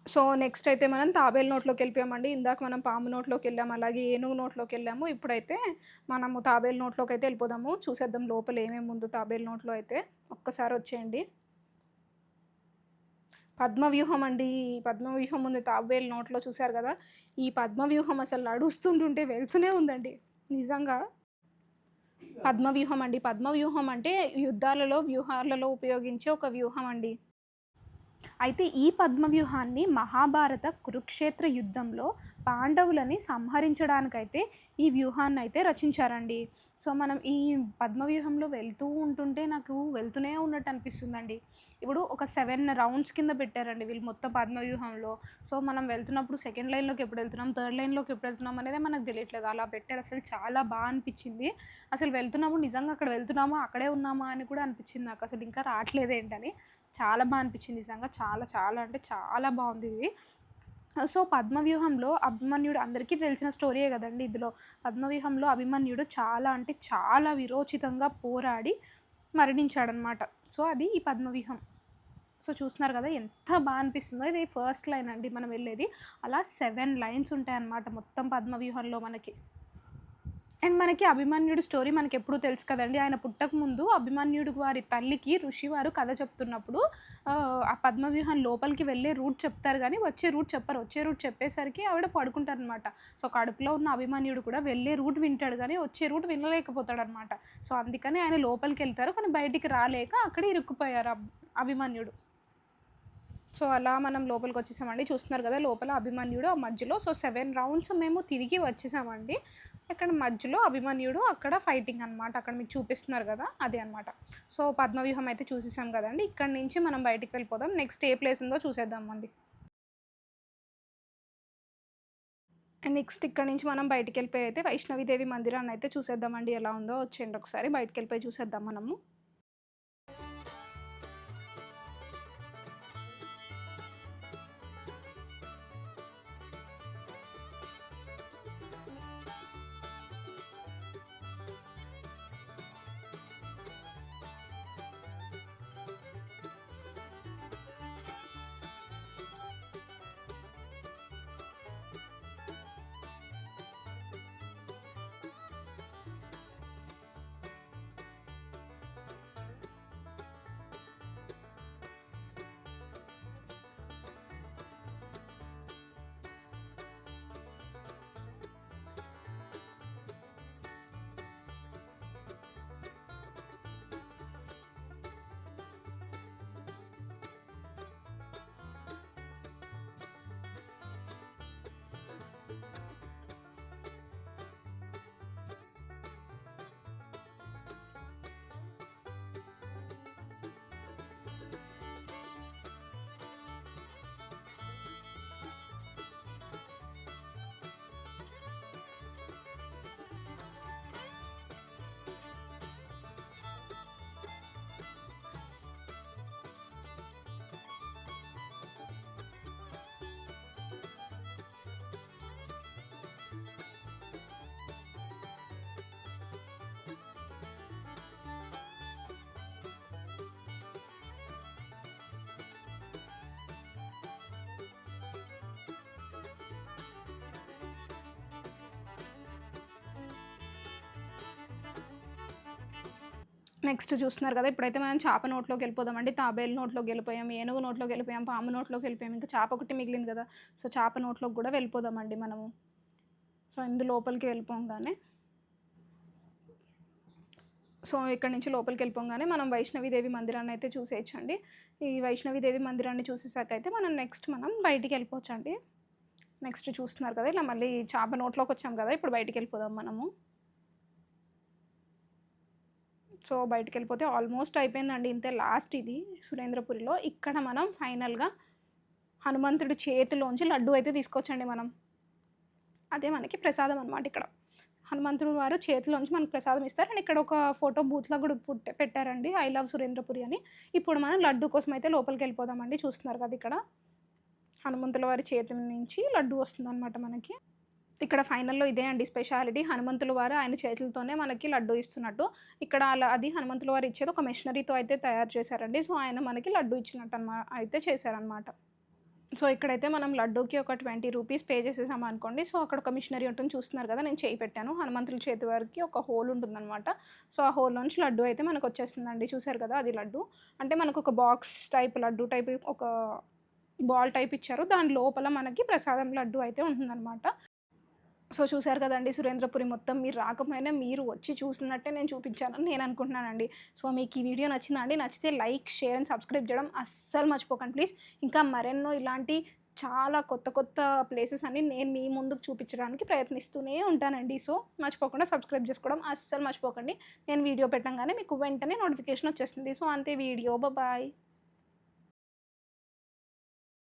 సో, నెక్స్ట్ అయితే మనం తాబేలు నోట్లోకెళ్ళిపోయామండి. ఇందాక మనం పాము నోట్లోకెళ్ళాము, అలాగే ఏనుగు నోట్లోకెళ్ళాము. ఇప్పుడైతే మనము తాబేలు నోట్లోకైతే ఎళ్ళిపోదాము. చూసేద్దాం లోపల ఏమేముందో తాబేలు నోట్లో అయితే. ఒక్కసారి వచ్చేయండి. పద్మవ్యూహం అండి. ఈ పద్మవ్యూహం ఉంది తాబేలు నోట్లో చూసారు గదా! ఈ పద్మవ్యూహం అసలు నడుస్తుంటుంటే వెళ్తూనే ఉందండి. నిజంగా. పద్మవ్యూహం అండి. పద్మవ్యూహం అంటే యుద్ధాలలో, వ్యూహాలలో ఉపయోగించే ఒక వ్యూహం అండి. అయితే ఈ పద్మవ్యూహాన్ని మహాభారత కురుక్షేత్ర యుద్ధంలో పాండవులని సంహరించడానికైతే ఈ వ్యూహాన్నయితే రచించారండి. సో, మనం ఈ పద్మవ్యూహంలో వెళ్తూ ఉంటుంటే నాకు వెళ్తూనే ఉన్నట్టు అనిపిస్తుందండి. ఇప్పుడు ఒక 7 రౌండ్స్ కింద పెట్టారండి వీళ్ళు మొత్తం పద్మవ్యూహంలో. సో, మనం వెళ్తున్నప్పుడు సెకండ్ లైన్‌లోకి ఎప్పుడు వెళ్తున్నాం, థర్డ్ లైన్‌లోకి ఎప్పుడు వెళ్తున్నాం అనేదే మనకు తెలియట్లేదు. అలా పెట్టారు. అసలు చాలా అనిపిచ్చింది. అసలు వెళ్తున్నప్పుడు నిజంగా అక్కడ వెళ్తున్నామా, అక్కడే ఉన్నామా అని కూడా అనిపిచ్చింది నాకు. అసలు ఇంకా రావట్లేదేంటని. చాలా అనిపిచ్చింది నిజంగా. చాలా అంటే చాలా బావుందిది. సో, పద్మవ్యూహంలో అభిమన్యుడు అందరికీ తెలిసిన స్టోరీయే గదండీ ఇందులో. పద్మవ్యూహంలో అభిమన్యుడు చాలా అంటే చాలా విరోచితంగా పోరాడి మరణించాడనమాట. సో, అది ఈ పద్మవ్యూహం. సో, చూస్తున్నారు గదా! ఎంత అనిపిస్తుందో. ఇది ఫస్ట్ లైన్ అండి మనం వెళ్ళేది. అలా 7 లైన్స్ ఉంటాయన్నమాట మొత్తం పద్మవ్యూహంలో మనకి. అండ్ మనకి అభిమన్యుడు స్టోరీ మనకెప్పుడూ తెలుసు కదండీ! ఆయన పుట్టకముందు అభిమన్యుడు వారి తల్లికి ఋషివారు కథ చెప్తున్నప్పుడు ఆ పద్మవ్యూహం లోపలికి వెళ్ళే రూట్ చెప్తారు గానీ, వచ్చే రూట్ చెప్పరు. వచ్చే రూట్ చెప్పేసరికి ఆవిడ పడుకుంటారనమాట. సో, కడుపులో ఉన్న అభిమన్యుడు కూడా వెళ్ళే రూట్ వింటాడు గానీ, వచ్చే రూట్ వినలేకపోతాడనమాట. సో, అందుకని ఆయన లోపలికెళ్తారు. కానీ బయటికి రాలేక అక్కడే ఇరుక్కుపోయారు అభిమన్యుడు. సో, అలా మనం లోపలికొచ్చేసామండి. చూస్తున్నారు గదా! లోపల అభిమన్యుడు ఆ మధ్యలో. సో, 7 రౌండ్స్ మేము తిరిగి వచ్చేసామండి. అక్కడ మధ్యలో అభిమన్యుడు అక్కడ ఫైటింగ్ అనమాట. అక్కడ మీకు చూపిస్తున్నారు గదా! అదే అనమాట. సో, పద్మవ్యూహం అయితే చూసేసాం గదండీ! ఇక్కడి నుంచి మనం బయటికి వెళ్ళిపోదాం. నెక్స్ట్ ఏ ప్లేస్ ఉందో చూసేద్దామండి. అండ్ నెక్స్ట్ ఇక్కడి నుంచి మనం బయటికెళ్ళిపోయి అయితే వైష్ణవిదేవి మందిరాన్నయితే చూసేద్దామండి. ఎలా ఉందో వచ్చేయండి ఒకసారి బయటికెళ్ళిపోయి చూసేద్దాం మనము. నెక్స్ట్ చూస్తున్నారు కదా! ఇప్పుడైతే మనం చేప నోట్లోకి వెళ్ళిపోదామండి. తాబేలు నోట్లోకి వెళ్ళిపోయాం, ఏనుగు నోట్లోకి వెళ్ళిపోయాం, పాము నోట్లోకి వెళ్ళిపోయాం. ఇంకా చేప ఒకటి మిగిలింది కదా! సో, చేప నోట్లోకి కూడా వెళ్ళిపోదామండి మనము. సో, ఇందు లోపలికి వెళ్ళిపోంగానే ఇక్కడి నుంచి లోపలికి వెళ్ళిపోంగానే మనం వైష్ణవిదేవి మందిరాన్ని అయితే చూసేయొచ్చండి. ఈ వైష్ణవిదేవి మందిరాన్ని చూసేసాకైతే మనం బయటికి వెళ్ళిపోవచ్చండి. నెక్స్ట్ చూస్తున్నారు కదా! ఇలా మళ్ళీ చేప నోట్లోకి వచ్చాం కదా! ఇప్పుడు బయటికి వెళ్ళిపోదాం మనము. సో, బయటికెళ్ళిపోతే ఆల్మోస్ట్ అయిపోయిందండి. ఇంతే లాస్ట్ ఇది సురేంద్రపురిలో. ఇక్కడ మనం ఫైనల్‌గా హనుమంతుడి చేతిలోంచి లడ్డూ అయితే తీసుకోవచ్చండి మనం. అదే మనకి ప్రసాదం అనమాట ఇక్కడ. హనుమంతుడు వారు చేతిలోంచి మనకు ప్రసాదం ఇస్తారు. అండ్ ఇక్కడ ఒక ఫోటో బూత్‌లా కూడా పెట్టారండి. ఐ లవ్ సురేంద్రపురి అని. ఇప్పుడు మనం లడ్డూ కోసం అయితే లోపలికెళ్ళిపోదామండి. చూస్తున్నారు కదా ఇక్కడ. హనుమంతుల వారి చేతి నుంచి లడ్డూ వస్తుందనమాట మనకి. ఇక్కడ ఫైనల్‌లో ఇదే అండి స్పెషాలిటీ. హనుమంతుల వారు ఆయన చేతులతోనే మనకి లడ్డూ ఇస్తున్నట్టు. ఇక్కడ అది హనుమంతుల వారు ఇచ్చేది ఒక మెషినరీతో అయితే తయారు చేశారండి. సో, ఆయన మనకి లడ్డూ ఇచ్చినట్టు అయితే చేశారనమాట. సో, ఇక్కడైతే మనం లడ్డూకి ఒక 20 రూపీస్ పే చేసేసామనుకోండి. సో, అక్కడ ఒక మిషనరీ ఉంటుంది చూస్తున్నారు కదా! నేను చేయి పెట్టాను. హనుమంతుల చేతి వరకి ఒక హోల్ ఉంటుందనమాట. సో, ఆ హోల్‌లోంచి లడ్డూ అయితే మనకొచ్చేస్తుందండి. చూసారు కదా! అది లడ్డూ. అంటే మనకొక బాక్స్ టైప్ లడ్డూ టైప్ ఒక బాల్ టైప్ ఇచ్చారు. దాని లోపల మనకి ప్రసాదం లడ్డూ అయితే ఉంటుందనమాట. సో, చూసారు కదండీ! సురేంద్రపురి మొత్తం మీరు రాకపోయినా మీరు వచ్చి చూసినట్టే నేను చూపించానని నేను అనుకుంటున్నానండి. సో, మీకు ఈ వీడియో నచ్చిందా అండి? నచ్చితే లైక్, షేర్ అండ్ సబ్స్క్రైబ్ చేయడం అస్సలు మర్చిపోకండి ప్లీజ్. ఇంకా మరెన్నో ఇలాంటి చాలా కొత్త కొత్త ప్లేసెస్ అన్ని నేను మీ ముందుకు చూపించడానికి ప్రయత్నిస్తూనే ఉంటానండి. సో, మర్చిపోకుండా సబ్స్క్రైబ్ చేసుకోవడం అస్సలు మర్చిపోకండి. నేను వీడియో పెట్టంగానే మీకు వెంటనే నోటిఫికేషన్ వచ్చేస్తుంది. సో, అంతే వీడియో. బాయ్.